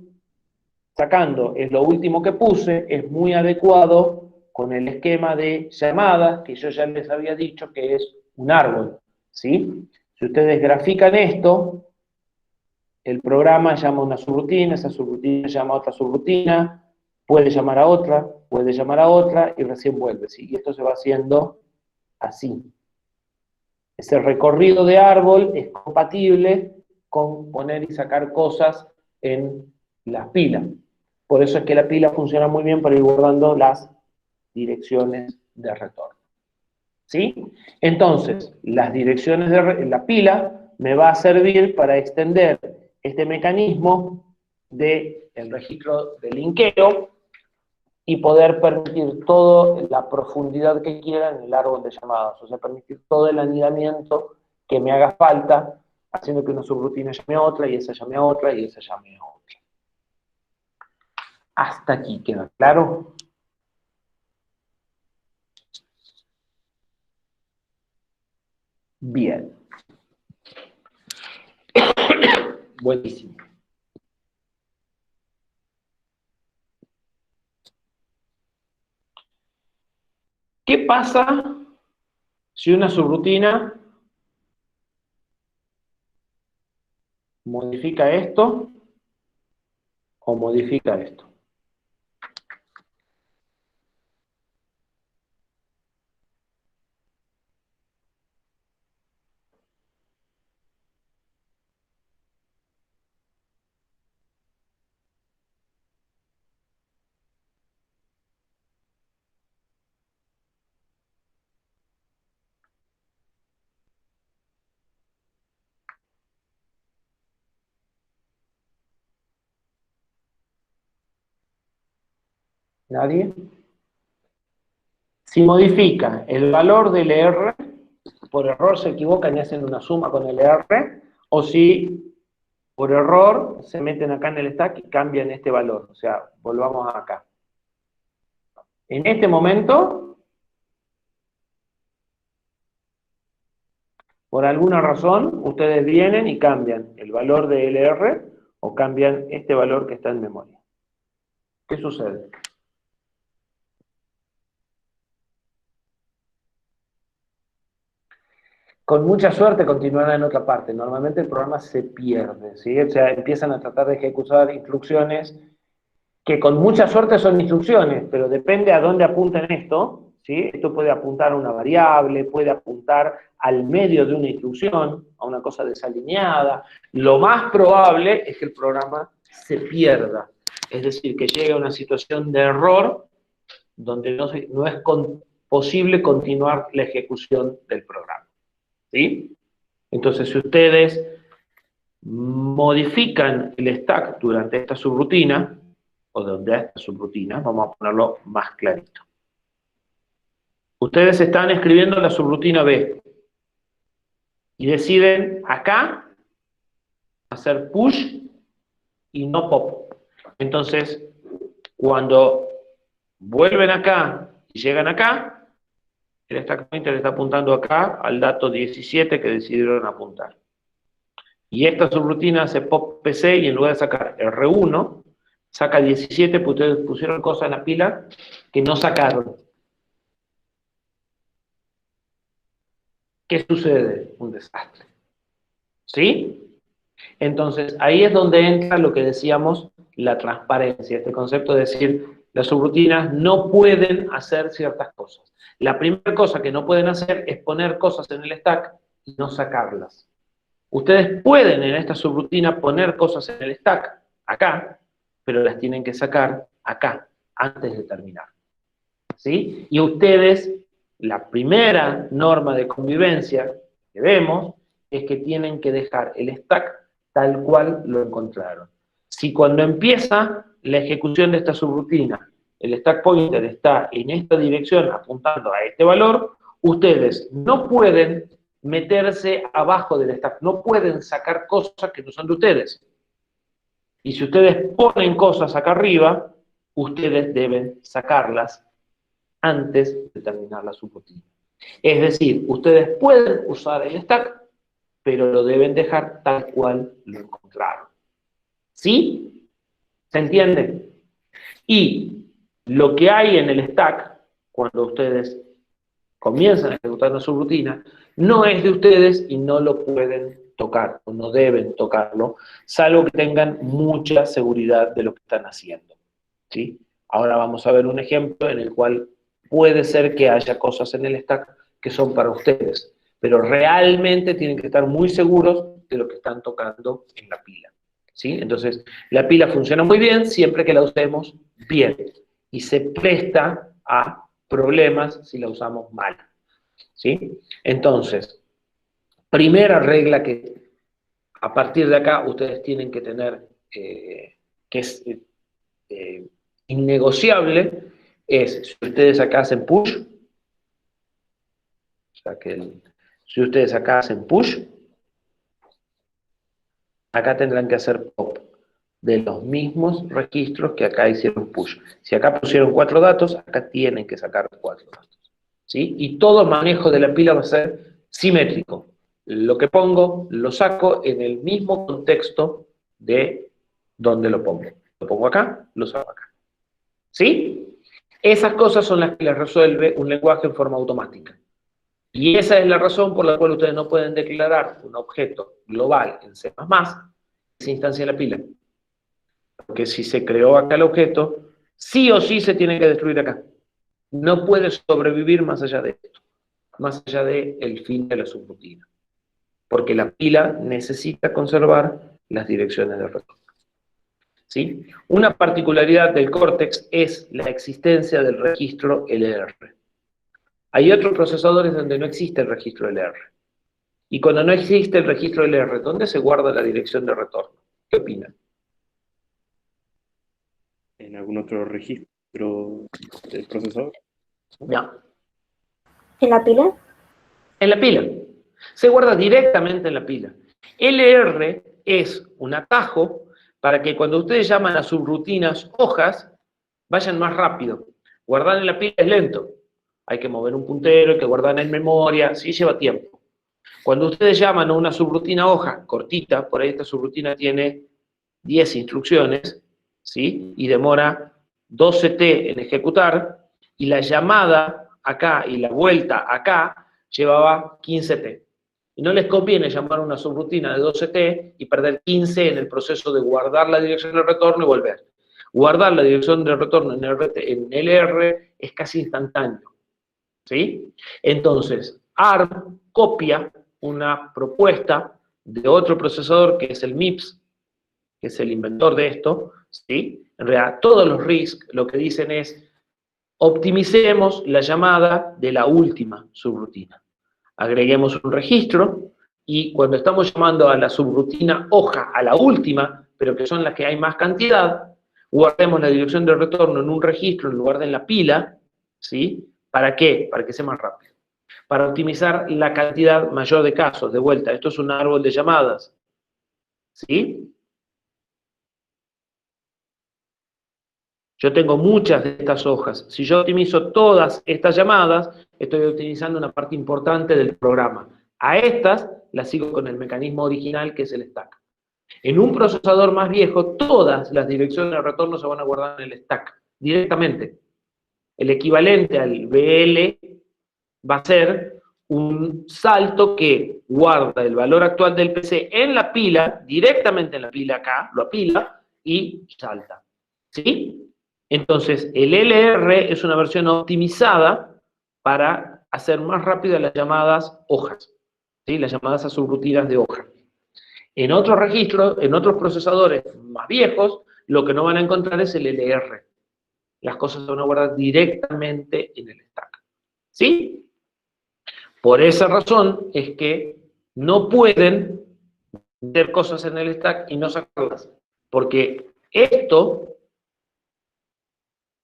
S1: sacando es lo último que puse, es muy adecuado con el esquema de llamadas que yo ya les había dicho que es un árbol, ¿sí? Si ustedes grafican esto, el programa llama a una subrutina, esa subrutina llama a otra subrutina, puede llamar a otra, puede llamar a otra y recién vuelve, ¿sí? Y esto se va haciendo así. Ese recorrido de árbol es compatible con poner y sacar cosas en las pilas. Por eso es que la pila funciona muy bien para ir guardando las direcciones de retorno. ¿Sí? Entonces, las direcciones de la pila me va a servir para extender este mecanismo del registro de linkeo y poder permitir toda la profundidad que quiera en el árbol de llamadas, o sea, permitir todo el anidamiento que me haga falta, haciendo que una subrutina llame a otra, y esa llame a otra, y esa llame a otra. Hasta aquí, ¿queda claro? Bien. Buenísimo. ¿Qué pasa si una subrutina modifica esto o modifica esto? ¿Nadie? Si modifica el valor del LR, por error se equivocan y hacen una suma con el LR, o si por error se meten acá en el stack y cambian este valor. O sea, volvamos acá. En este momento, por alguna razón, ustedes vienen y cambian el valor de LR o cambian este valor que está en memoria. ¿Qué sucede? Con mucha suerte continuará en otra parte. Normalmente el programa se pierde, ¿sí? O sea, empiezan a tratar de ejecutar instrucciones que con mucha suerte son instrucciones, pero depende a dónde apunten esto, ¿sí? Esto puede apuntar a una variable, puede apuntar al medio de una instrucción, a una cosa desalineada. Lo más probable es que el programa se pierda, es decir, que llegue a una situación de error donde no es posible continuar la ejecución del programa. ¿Sí? Entonces, si ustedes modifican el stack durante esta subrutina, o donde esta subrutina, vamos a ponerlo más clarito. Ustedes están escribiendo la subrutina B y deciden acá hacer push y no pop. Entonces, cuando vuelven acá y llegan acá, el stack pointer está apuntando acá al dato 17 que decidieron apuntar. Y esta subrutina hace pop PC y en lugar de sacar R1, saca 17 porque ustedes pusieron cosas en la pila que no sacaron. ¿Qué sucede? Un desastre. ¿Sí? Entonces, ahí es donde entra lo que decíamos, la transparencia, este concepto de decir, las subrutinas no pueden hacer ciertas cosas. La primera cosa que no pueden hacer es poner cosas en el stack y no sacarlas. Ustedes pueden en esta subrutina poner cosas en el stack, acá, pero las tienen que sacar acá, antes de terminar. ¿Sí? Y ustedes, la primera norma de convivencia que vemos es que tienen que dejar el stack tal cual lo encontraron. Si cuando empieza la ejecución de esta subrutina, el stack pointer está en esta dirección apuntando a este valor, ustedes no pueden meterse abajo del stack, no pueden sacar cosas que no son de ustedes. Y si ustedes ponen cosas acá arriba, ustedes deben sacarlas antes de terminar la subrutina. Es decir, ustedes pueden usar el stack, pero lo deben dejar tal cual lo encontraron. ¿Sí? ¿Se entiende? Y lo que hay en el stack, cuando ustedes comienzan a ejecutar una subrutina, no es de ustedes y no lo pueden tocar, o no deben tocarlo, salvo que tengan mucha seguridad de lo que están haciendo. ¿Sí? Ahora vamos a ver un ejemplo en el cual puede ser que haya cosas en el stack que son para ustedes, pero realmente tienen que estar muy seguros de lo que están tocando en la pila. ¿Sí? Entonces, la pila funciona muy bien siempre que la usemos bien y se presta a problemas si la usamos mal. ¿Sí? Entonces, primera regla que a partir de acá ustedes tienen que tener, que es innegociable, es si ustedes acá hacen push, o sea que si ustedes acá hacen push, acá tendrán que hacer pop de los mismos registros que acá hicieron push. Si acá pusieron 4 datos, acá tienen que sacar 4 datos. ¿Sí? Y todo manejo de la pila va a ser simétrico. Lo que pongo, lo saco en el mismo contexto de donde lo pongo. Lo pongo acá, lo saco acá. ¿Sí? Esas cosas son las que les resuelve un lenguaje en forma automática. Y esa es la razón por la cual ustedes no pueden declarar un objeto global en C++ que se instancia en la pila. Porque si se creó acá el objeto, sí o sí se tiene que destruir acá. No puede sobrevivir más allá de esto, más allá del fin de la subrutina. Porque la pila necesita conservar las direcciones de retorno. ¿Sí? Una particularidad del córtex es la existencia del registro LR. Hay otros procesadores donde no existe el registro LR. Y cuando no existe el registro LR, ¿dónde se guarda la dirección de retorno? ¿Qué opinan?
S2: En algún otro registro pero el procesador.
S1: No.
S3: ¿En la pila?
S1: En la pila. Se guarda directamente en la pila. LR es un atajo para que cuando ustedes llaman a subrutinas hojas, vayan más rápido. Guardar en la pila es lento. Hay que mover un puntero, hay que guardar en memoria, sí lleva tiempo. Cuando ustedes llaman a una subrutina hoja cortita, por ahí esta subrutina tiene 10 instrucciones, ¿sí? Y demora 12T en ejecutar, y la llamada acá y la vuelta acá llevaba 15T. Y no les conviene llamar a una subrutina de 12T y perder 15 en el proceso de guardar la dirección de retorno y volver. Guardar la dirección de retorno en LR es casi instantáneo, ¿sí? Entonces, ARM copia una propuesta de otro procesador que es el MIPS, que es el inventor de esto, ¿sí? En realidad, todos los RISC lo que dicen es optimicemos la llamada de la última subrutina. Agreguemos un registro y cuando estamos llamando a la subrutina hoja, a la última, pero que son las que hay más cantidad, guardemos la dirección de retorno en un registro en lugar de en la pila, ¿sí? ¿Para qué? Para que sea más rápido. Para optimizar la cantidad mayor de casos. De vuelta, esto es un árbol de llamadas, ¿sí? Yo tengo muchas de estas hojas. Si yo optimizo todas estas llamadas, estoy optimizando una parte importante del programa. A estas las sigo con el mecanismo original, que es el stack. En un procesador más viejo, todas las direcciones de retorno se van a guardar en el stack, directamente. El equivalente al BL va a ser un salto que guarda el valor actual del PC en la pila, directamente en la pila acá, lo apila y salta. ¿Sí? Entonces, el LR es una versión optimizada para hacer más rápidas las llamadas hojas, ¿sí? Las llamadas a subrutinas de hoja. En otros registros, en otros procesadores más viejos, lo que no van a encontrar es el LR. Las cosas se van a guardar directamente en el stack. ¿Sí? Por esa razón es que no pueden meter cosas en el stack y no sacarlas. Porque esto,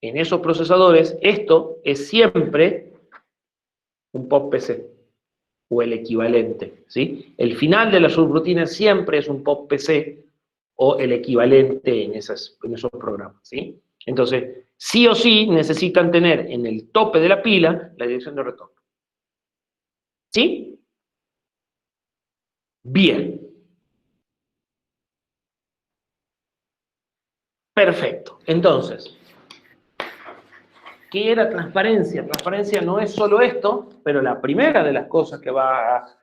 S1: en esos procesadores, esto es siempre un POP PC o el equivalente, ¿sí? El final de la subrutina siempre es un POP PC o el equivalente en esos programas, ¿sí? Entonces, sí o sí necesitan tener en el tope de la pila la dirección de retorno. ¿Sí? Bien. Perfecto. Entonces, ¿qué era transparencia? Transparencia no es solo esto, pero la primera de las cosas que va a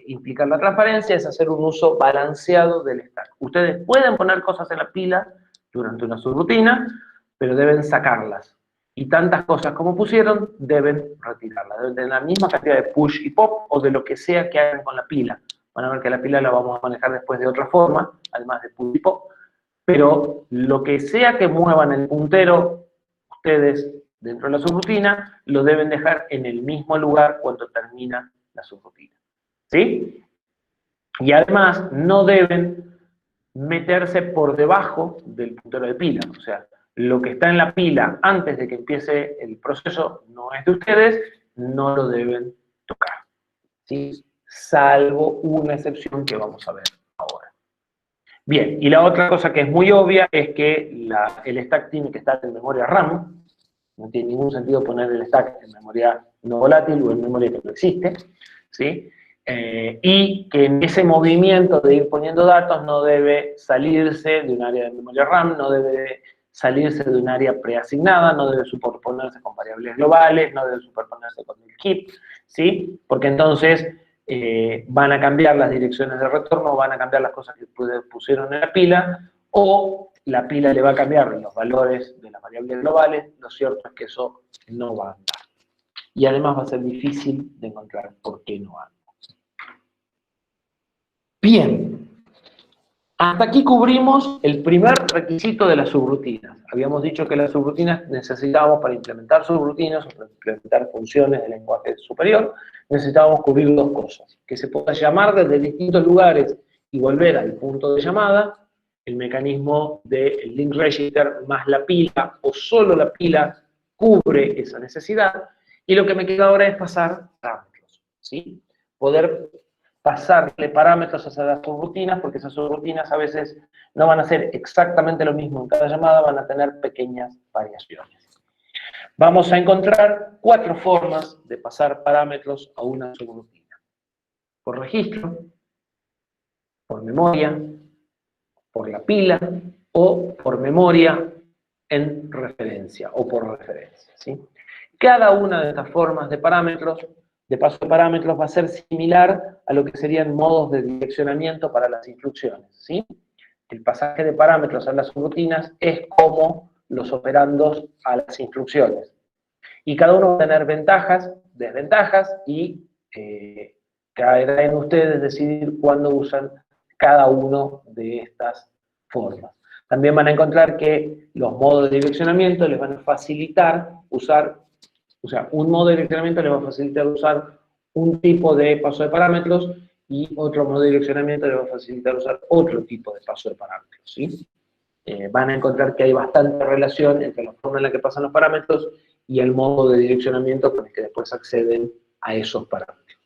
S1: implicar la transparencia es hacer un uso balanceado del stack. Ustedes pueden poner cosas en la pila durante una subrutina, pero deben sacarlas. Y tantas cosas como pusieron, deben retirarlas. Deben tener la misma cantidad de push y pop o de lo que sea que hagan con la pila. Van a ver que la pila la vamos a manejar después de otra forma, además de push y pop. Pero lo que sea que muevan el puntero, ustedes dentro de la subrutina, lo deben dejar en el mismo lugar cuando termina la subrutina. ¿Sí? Y además no deben meterse por debajo del puntero de pila. O sea, lo que está en la pila antes de que empiece el proceso no es de ustedes, no lo deben tocar. ¿Sí? Salvo una excepción que vamos a ver ahora. Bien, y la otra cosa que es muy obvia es que el stack tiene que estar en memoria RAM. No tiene ningún sentido poner el stack en memoria no volátil o en memoria que no existe, ¿sí? Y que en ese movimiento de ir poniendo datos no debe salirse de un área de memoria RAM, no debe salirse de un área preasignada, no debe superponerse con variables globales, no debe superponerse con el keep, ¿sí? Porque entonces van a cambiar las direcciones de retorno, van a cambiar las cosas que pusieron en la pila, o la pila le va a cambiar los valores de las variables globales. Lo cierto es que eso no va a andar. Y además va a ser difícil de encontrar por qué no anda. Bien. Hasta aquí cubrimos el primer requisito de las subrutinas. Habíamos dicho que las subrutinas necesitábamos para implementar subrutinas o para implementar funciones de lenguaje superior, necesitábamos cubrir dos cosas. Que se pueda llamar desde distintos lugares y volver al punto de llamada, el mecanismo del link register más la pila, o solo la pila cubre esa necesidad, y lo que me queda ahora es pasar parámetros, ¿sí? Poder pasarle parámetros a las subrutinas, porque esas subrutinas a veces no van a ser exactamente lo mismo en cada llamada, van a tener pequeñas variaciones. Vamos a encontrar 4 formas de pasar parámetros a una subrutina. Por registro, por memoria, por la pila, o por memoria en referencia, o por referencia, ¿sí? Cada una de estas formas de parámetros, de paso de parámetros, va a ser similar a lo que serían modos de direccionamiento para las instrucciones, ¿sí? El pasaje de parámetros a las subrutinas es como los operandos a las instrucciones. Y cada uno va a tener ventajas, desventajas, y caerá en ustedes decidir cuándo usan cada uno de estas formas. También van a encontrar que los modos de direccionamiento les van a facilitar usar, o sea, un modo de direccionamiento les va a facilitar usar un tipo de paso de parámetros, y otro modo de direccionamiento les va a facilitar usar otro tipo de paso de parámetros, ¿sí? Van a encontrar que hay bastante relación entre la forma en la que pasan los parámetros y el modo de direccionamiento con el que después acceden a esos parámetros.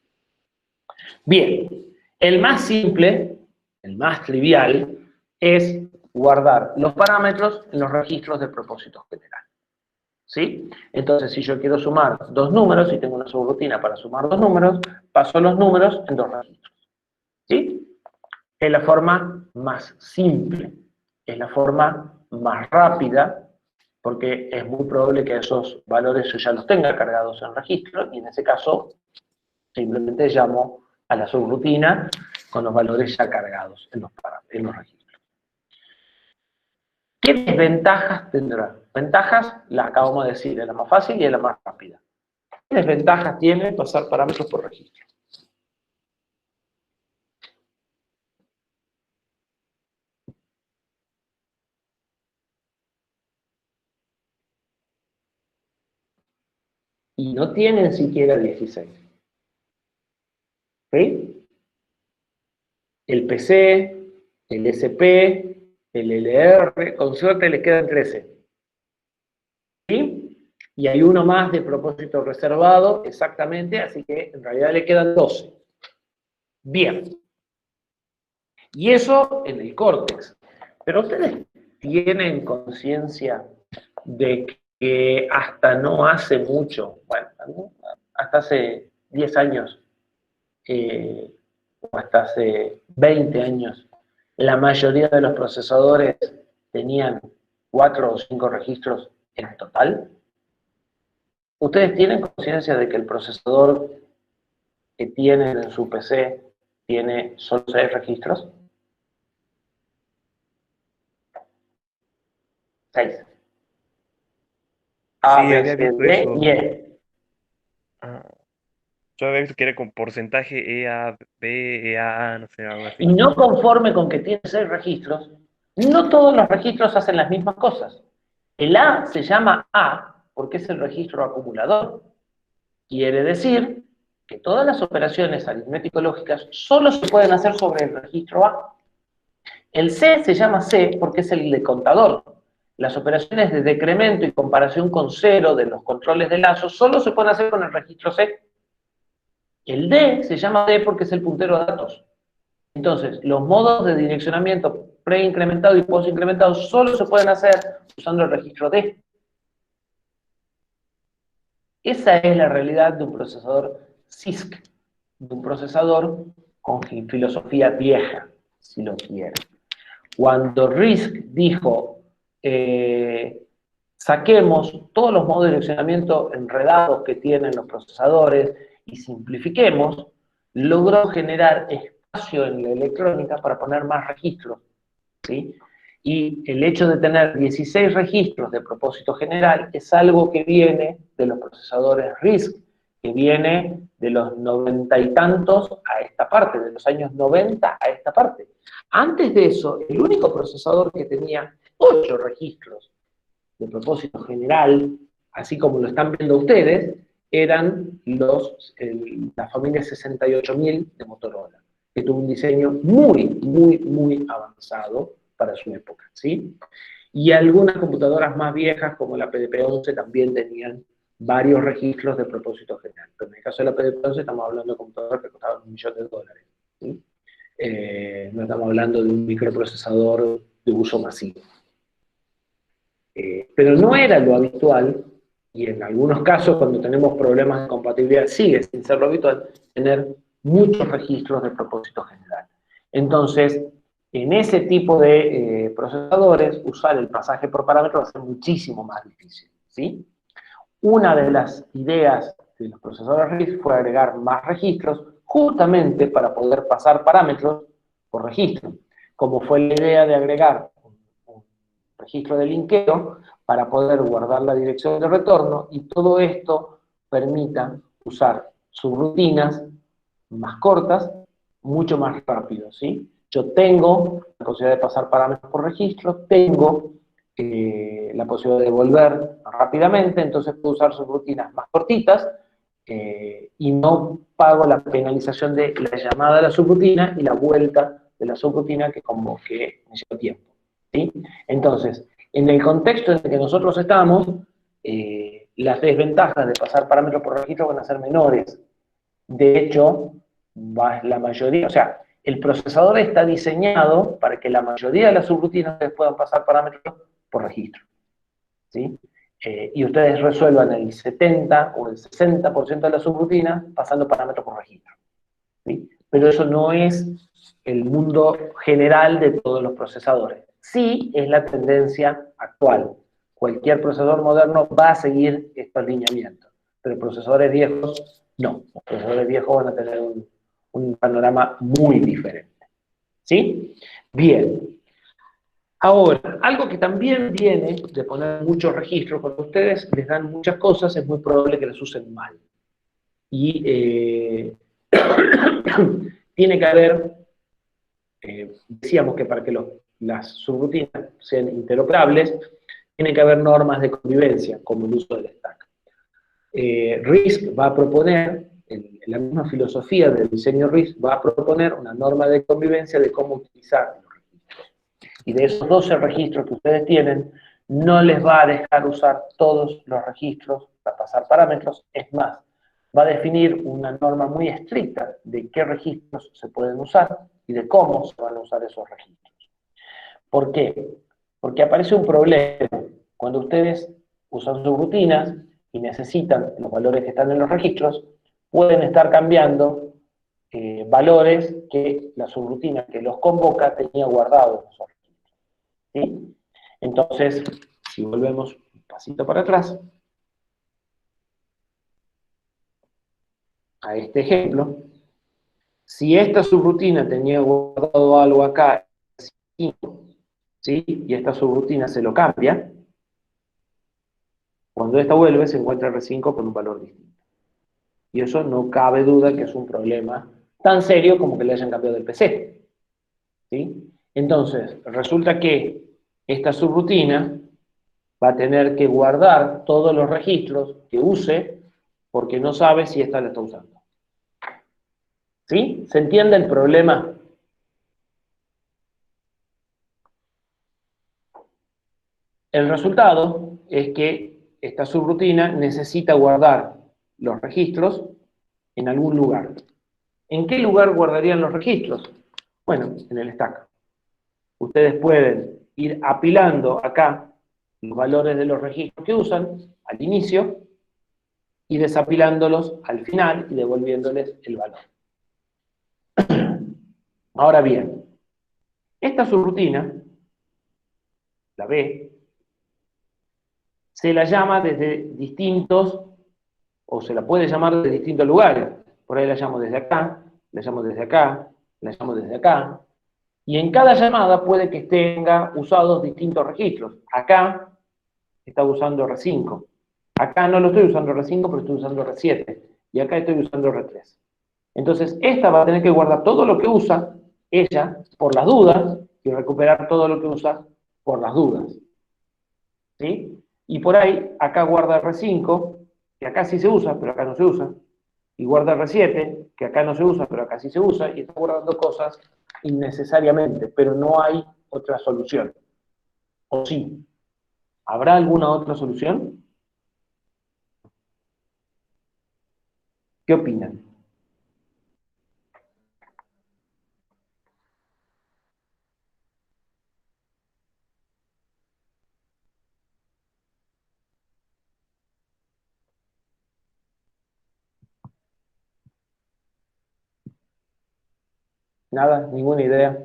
S1: Bien, el más simple, el más trivial, es guardar los parámetros en los registros de propósito general, ¿sí? Entonces, si yo quiero sumar 2 números y tengo una subrutina para sumar 2 números, paso los números en 2 registros, ¿sí? Es la forma más simple, es la forma más rápida, porque es muy probable que esos valores yo ya los tenga cargados en registro, y en ese caso simplemente llamo a la subrutina con los valores ya cargados en los registros. ¿Qué desventajas tendrá? Ventajas, las acabamos de decir, es la más fácil y es la más rápida. ¿Qué desventajas tiene pasar parámetros por registro? Y no tienen siquiera 16. ¿Sí? El PC, el SP, el LR, con suerte les quedan 13. ¿Sí? Y hay uno más de propósito reservado, exactamente, así que en realidad le quedan 12. Bien. Y eso en el córtex. Pero ustedes tienen conciencia de que hasta no hace mucho, bueno, hasta hace 10 años, o hasta hace 20 años, la mayoría de los procesadores tenían 4 o 5 registros en total. ¿Ustedes tienen conciencia de que el procesador que tienen en su PC tiene solo 6 registros? 6. A,
S2: Sí,
S1: B,
S2: había
S1: C,
S2: visto
S1: D
S2: eso.
S1: y E.
S2: Ah, yo había visto que era con porcentaje EA, B, EA, no sé, algo así.
S1: Y no conforme con que tiene 6 registros, no todos los registros hacen las mismas cosas. El A se llama A porque es el registro acumulador. Quiere decir que todas las operaciones aritmético-lógicas solo se pueden hacer sobre el registro A. El C se llama C porque es el de contador. Las operaciones de decremento y comparación con 0 de los controles de lazo solo se pueden hacer con el registro C. El D se llama D porque es el puntero de datos. Entonces, los modos de direccionamiento preincrementado y postincrementado solo se pueden hacer usando el registro D. Esa es la realidad de un procesador CISC, de un procesador con filosofía vieja, si lo quieren. Cuando RISC dijo, saquemos todos los modos de direccionamiento enredados que tienen los procesadores y simplifiquemos, logró generar espacio en la electrónica para poner más registros, ¿sí? Y el hecho de tener 16 registros de propósito general es algo que viene de los procesadores RISC, que viene de los 90 y tantos a esta parte, de los años 90 a esta parte. Antes de eso, el único procesador que tenía 8 registros de propósito general, así como lo están viendo ustedes, eran la familia 68000 de Motorola, que tuvo un diseño muy, muy, muy avanzado para su época, ¿sí? Y algunas computadoras más viejas, como la PDP-11, también tenían varios registros de propósito general. Pero en el caso de la PDP-11 estamos hablando de computadoras que costaban $1.000.000, ¿sí? No estamos hablando de un microprocesador de uso masivo. Pero no era lo habitual, y en algunos casos cuando tenemos problemas de compatibilidad sigue sin ser lo habitual, tener muchos registros de propósito general. Entonces, en ese tipo de procesadores, usar el pasaje por parámetros va a ser muchísimo más difícil, ¿sí? Una de las ideas de los procesadores RISC fue agregar más registros justamente para poder pasar parámetros por registro, como fue la idea de agregar un registro de linkeo para poder guardar la dirección de retorno, y todo esto permita usar subrutinas más cortas, mucho más rápido, ¿sí? Yo tengo la posibilidad de pasar parámetros por registro, tengo la posibilidad de volver rápidamente, entonces puedo usar subrutinas más cortitas y no pago la penalización de la llamada a la subrutina y la vuelta de la subrutina que convoqué en ese tiempo, ¿sí? Entonces, en el contexto en el que nosotros estamos, las desventajas de pasar parámetros por registro van a ser menores. De hecho, la mayoría, o sea, el procesador está diseñado para que la mayoría de las subrutinas ustedes puedan pasar parámetros por registro, ¿sí? Y ustedes resuelvan el 70 o el 60% de las subrutinas pasando parámetros por registro, ¿sí? Pero eso no es el mundo general de todos los procesadores. Sí es la tendencia actual. Cualquier procesador moderno va a seguir estos lineamientos, pero procesadores viejos no. Los procesadores viejos van a tener un panorama muy diferente, ¿sí? Bien. Ahora, algo que también viene de poner muchos registros, cuando ustedes les dan muchas cosas, es muy probable que las usen mal. Y tiene que haber, decíamos que para que las subrutinas sean interoperables, tiene que haber normas de convivencia, como el uso del stack. RISC va a proponer, en la misma filosofía del diseño RISC, va a proponer una norma de convivencia de cómo utilizar los registros. Y de esos 12 registros que ustedes tienen, no les va a dejar usar todos los registros para pasar parámetros. Es más, va a definir una norma muy estricta de qué registros se pueden usar y de cómo se van a usar esos registros. ¿Por qué? Porque aparece un problema. Cuando ustedes usan subrutinas y necesitan los valores que están en los registros, pueden estar cambiando valores que la subrutina que los convoca tenía guardados en esos registros, ¿sí? Entonces, si volvemos un pasito para atrás, a este ejemplo, si esta subrutina tenía guardado algo acá, ¿sí? Y esta subrutina se lo cambia, cuando esta vuelve se encuentra R5 con un valor distinto. Y eso no cabe duda que es un problema tan serio como que le hayan cambiado el PC, ¿sí? Entonces, resulta que esta subrutina va a tener que guardar todos los registros que use porque no sabe si esta la está usando. ¿Sí? ¿Se entiende el problema? El resultado es que esta subrutina necesita guardar los registros en algún lugar. ¿En qué lugar guardarían los registros? Bueno, en el stack. Ustedes pueden ir apilando acá los valores de los registros que usan al inicio y desapilándolos al final y devolviéndoles el valor. Ahora bien, esta subrutina, la B, se la llama desde distintos, o se la puede llamar desde distintos lugares. Por ahí la llamo desde acá, la llamo desde acá, la llamo desde acá. Y en cada llamada puede que tenga usados distintos registros. Acá está usando R5. Acá no lo estoy usando R5, pero estoy usando R7. Y acá estoy usando R3. Entonces, esta va a tener que guardar todo lo que usa ella por las dudas y recuperar todo lo que usa por las dudas, ¿sí? Y por ahí, acá guarda R5, que acá sí se usa, pero acá no se usa. Y guarda R7, que acá no se usa, pero acá sí se usa. Y está guardando cosas innecesariamente, pero no hay otra solución. ¿O sí? ¿Habrá alguna otra solución? ¿Qué opinan? Nada, ninguna idea.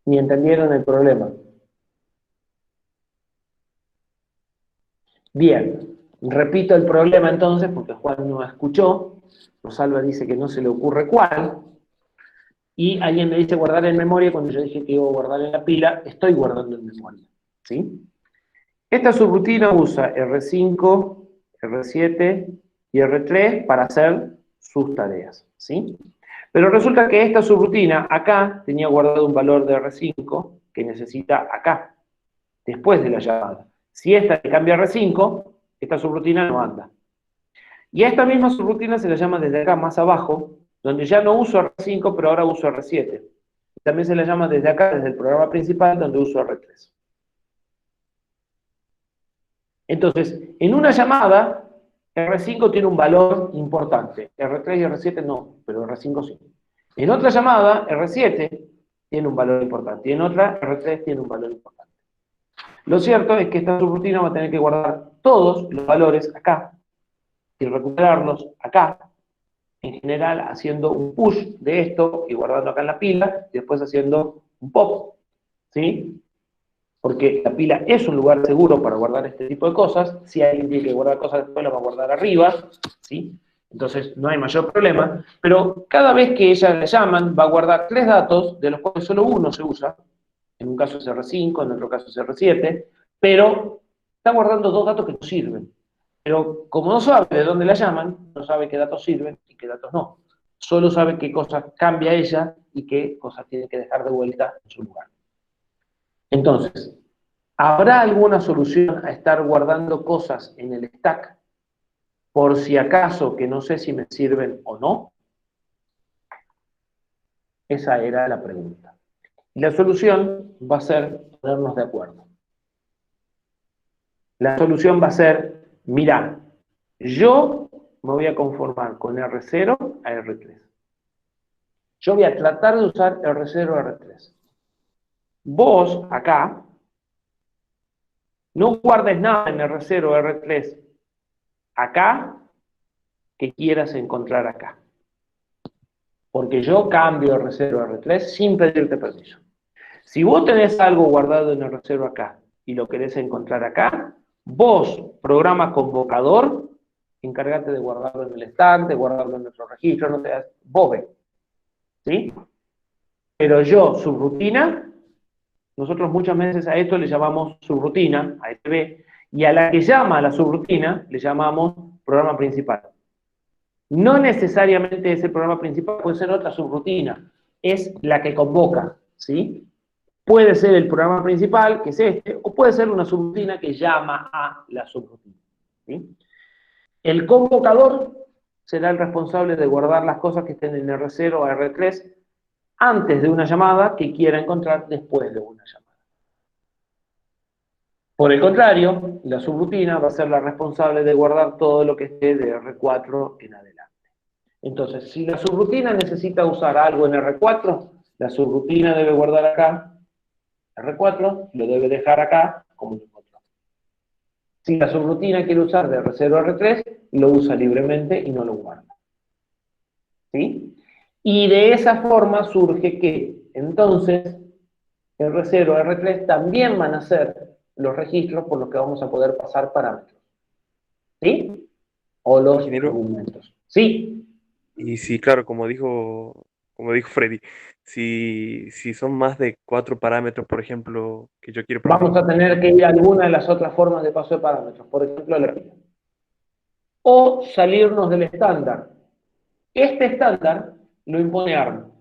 S1: Ni entendieron el problema. Bien, repito el problema entonces, porque Juan no escuchó. Rosalba dice que no se le ocurre cuál. Y alguien me dice guardar en memoria, cuando yo dije que iba a guardar en la pila, estoy guardando en memoria. ¿Sí? Esta subrutina usa R5, R7 y R3 para hacer sus tareas. ¿Sí? Pero resulta que esta subrutina acá tenía guardado un valor de R5 que necesita acá, después de la llamada. Si esta le cambia a R5, esta subrutina no anda. Y a esta misma subrutina se la llama desde acá más abajo, donde ya no uso R5, pero ahora uso R7. También se la llama desde acá, desde el programa principal, donde uso R3. Entonces, en una llamada, R5 tiene un valor importante. R3 y R7 no, pero R5 sí. En otra llamada, R7 tiene un valor importante. Y en otra, R3 tiene un valor importante. Lo cierto es que esta subrutina va a tener que guardar todos los valores acá y recuperarlos acá. En general, haciendo un push de esto y guardando acá en la pila, y después haciendo un pop. ¿Sí? Porque la pila es un lugar seguro para guardar este tipo de cosas. Si alguien tiene que guardar cosas después, las va a guardar arriba, ¿sí? Entonces no hay mayor problema, pero cada vez que ella le llaman, va a guardar 3 datos, de los cuales solo uno se usa. En un caso es R5, en otro caso es R7, pero está guardando 2 datos que no sirven. Pero como no sabe de dónde la llaman, no sabe qué datos sirven y qué datos no. Solo sabe qué cosas cambia ella y qué cosas tiene que dejar de vuelta en su lugar. Entonces, ¿habrá alguna solución a estar guardando cosas en el stack por si acaso que no sé si me sirven o no? Esa era la pregunta. Y la solución va a ser ponernos de acuerdo. La solución va a ser, mirá, yo me voy a conformar con R0 a R3. Yo voy a tratar de usar R0 a R3. Vos, acá, no guardes nada en R0 o R3 acá que quieras encontrar acá. Porque yo cambio R0 a R3 sin pedirte permiso. Si vos tenés algo guardado en R0 acá y lo querés encontrar acá, vos, programa convocador, encárgate de guardarlo en el stack, de guardarlo en nuestro registro, no te das, vos ve. ¿Sí? Pero yo, subrutina, nosotros muchas veces a esto le llamamos subrutina, a ETB, y a la que llama a la subrutina le llamamos programa principal. No necesariamente ese programa principal puede ser otra subrutina, es la que convoca, ¿sí? Puede ser el programa principal, que es este, o puede ser una subrutina que llama a la subrutina, ¿sí? El convocador será el responsable de guardar las cosas que estén en R0 o R3 antes de una llamada que quiera encontrar después de una llamada. Por el contrario, la subrutina va a ser la responsable de guardar todo lo que esté de R4 en adelante. Entonces, si la subrutina necesita usar algo en R4, la subrutina debe guardar acá R4, lo debe dejar acá como otro. Si la subrutina quiere usar de R0 a R3, lo usa libremente y no lo guarda. ¿Sí? Y de esa forma surge que, entonces, R0 a R3 también van a ser los registros por los que vamos a poder pasar parámetros. ¿Sí? O los
S4: Ingeniero.
S1: argumentos. Sí.
S4: Y sí, claro, como dijo Freddy, si son más de 4 parámetros, por ejemplo, que yo quiero
S1: Vamos a tener que ir a alguna de las otras formas de paso de parámetros, por ejemplo, la pila. O salirnos del estándar. Este estándar lo impone ARM.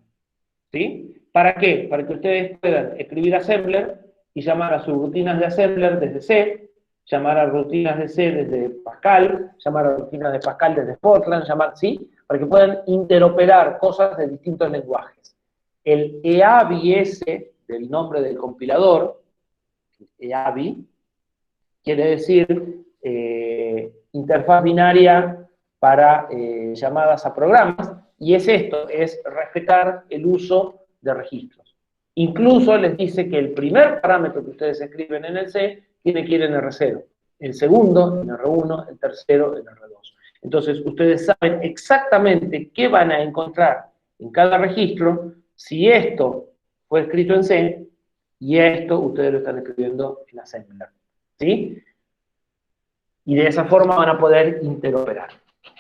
S1: ¿Sí? ¿Para qué? Para que ustedes puedan escribir assembler y llamar a sus rutinas de assembler desde C, llamar a rutinas de C desde Pascal, llamar a rutinas de Pascal desde Fortran, ¿sí? Para que puedan interoperar cosas de distintos lenguajes. El EABS de del nombre del compilador, ABI, quiere decir interfaz binaria para llamadas a programas, y es esto, es respetar el uso de registros. Incluso les dice que el primer parámetro que ustedes escriben en el C tiene que ir en R0, el segundo en R1, el tercero en R2. Entonces, ustedes saben exactamente qué van a encontrar en cada registro si esto fue escrito en C y esto ustedes lo están escribiendo en Assembler. ¿Sí? Y de esa forma van a poder interoperar.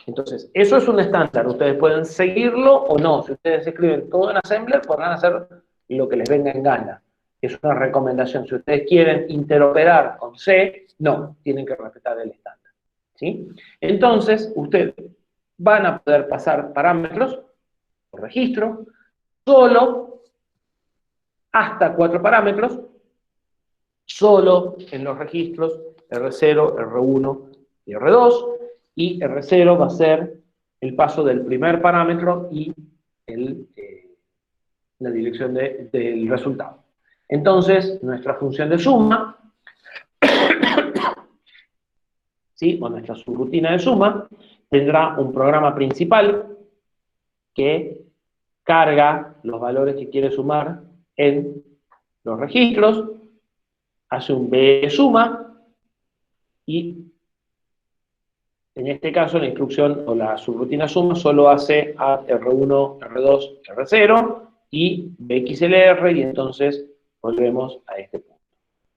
S1: Entonces, eso es un estándar. Ustedes pueden seguirlo o no. Si ustedes escriben todo en Assembler, podrán hacer lo que les venga en gana. Es una recomendación. Si ustedes quieren interoperar con C, no, tienen que respetar el estándar. ¿Sí? Entonces, ustedes van a poder pasar parámetros por registro, solo hasta 4 parámetros, solo en los registros R0, R1 y R2, y R0 va a ser el paso del primer parámetro y la dirección del resultado. Entonces, nuestra función de suma, ¿sí? O nuestra subrutina de suma, tendrá un programa principal que carga los valores que quiere sumar en los registros, hace un B suma, y en este caso la instrucción o la subrutina suma solo hace a R1, R2, R0 y BXLR, y entonces volvemos a este punto.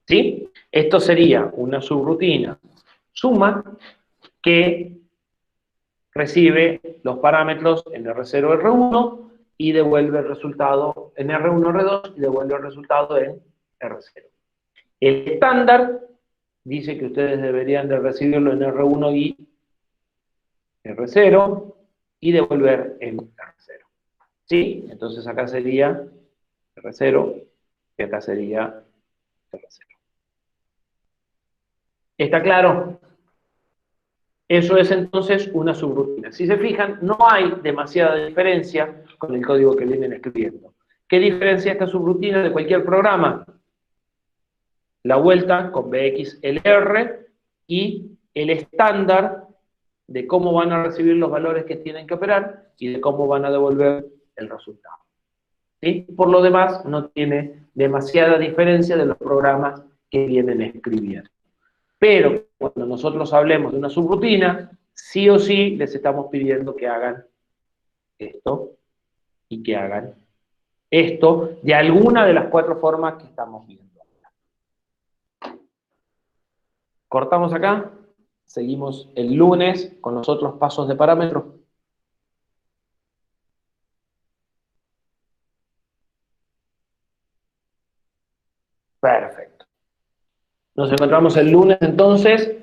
S1: ¿Sí? Esto sería una subrutina suma que recibe los parámetros en R0, R1 y devuelve el resultado en R1, R2 y devuelve el resultado en R0. El estándar dice que ustedes deberían de recibirlo en R1 y R0 y devolver en R0. ¿Sí? Entonces acá sería R0 y acá sería R0. ¿Está claro? Eso es entonces una subrutina. Si se fijan, no hay demasiada diferencia con el código que vienen escribiendo. ¿Qué diferencia esta subrutina de cualquier programa? La vuelta con BXLR y el estándar de cómo van a recibir los valores que tienen que operar y de cómo van a devolver el resultado. ¿Sí? Por lo demás, no tiene demasiada diferencia de los programas que vienen escribiendo. Pero cuando nosotros hablemos de una subrutina, sí o sí les estamos pidiendo que hagan esto y que hagan esto de alguna de las 4 formas que estamos viendo. Cortamos acá, seguimos el lunes con los otros pasos de parámetros. Perfecto. Nos encontramos el lunes entonces.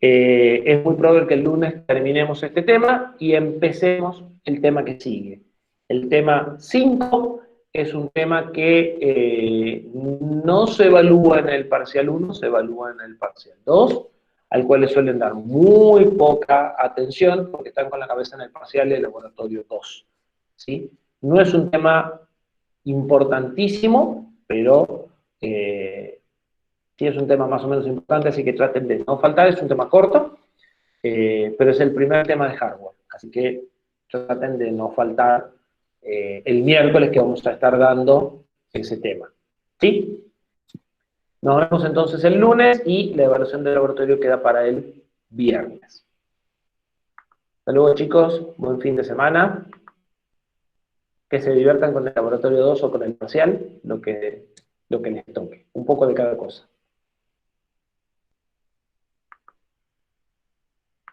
S1: Es muy probable que el lunes terminemos este tema y empecemos el tema que sigue. El tema 5 es un tema que no se evalúa en el parcial 1, se evalúa en el parcial 2, al cual le suelen dar muy poca atención porque están con la cabeza en el parcial del laboratorio 2. ¿Sí? No es un tema importantísimo, pero sí es un tema más o menos importante, así que traten de no faltar. Es un tema corto, pero es el primer tema de hardware, así que traten de no faltar el miércoles que vamos a estar dando ese tema. ¿Sí? Nos vemos entonces el lunes y la evaluación del laboratorio queda para el viernes. Hasta luego, chicos, buen fin de semana. Que se diviertan con el laboratorio 2 o con el parcial, lo que les toque. Un poco de cada cosa.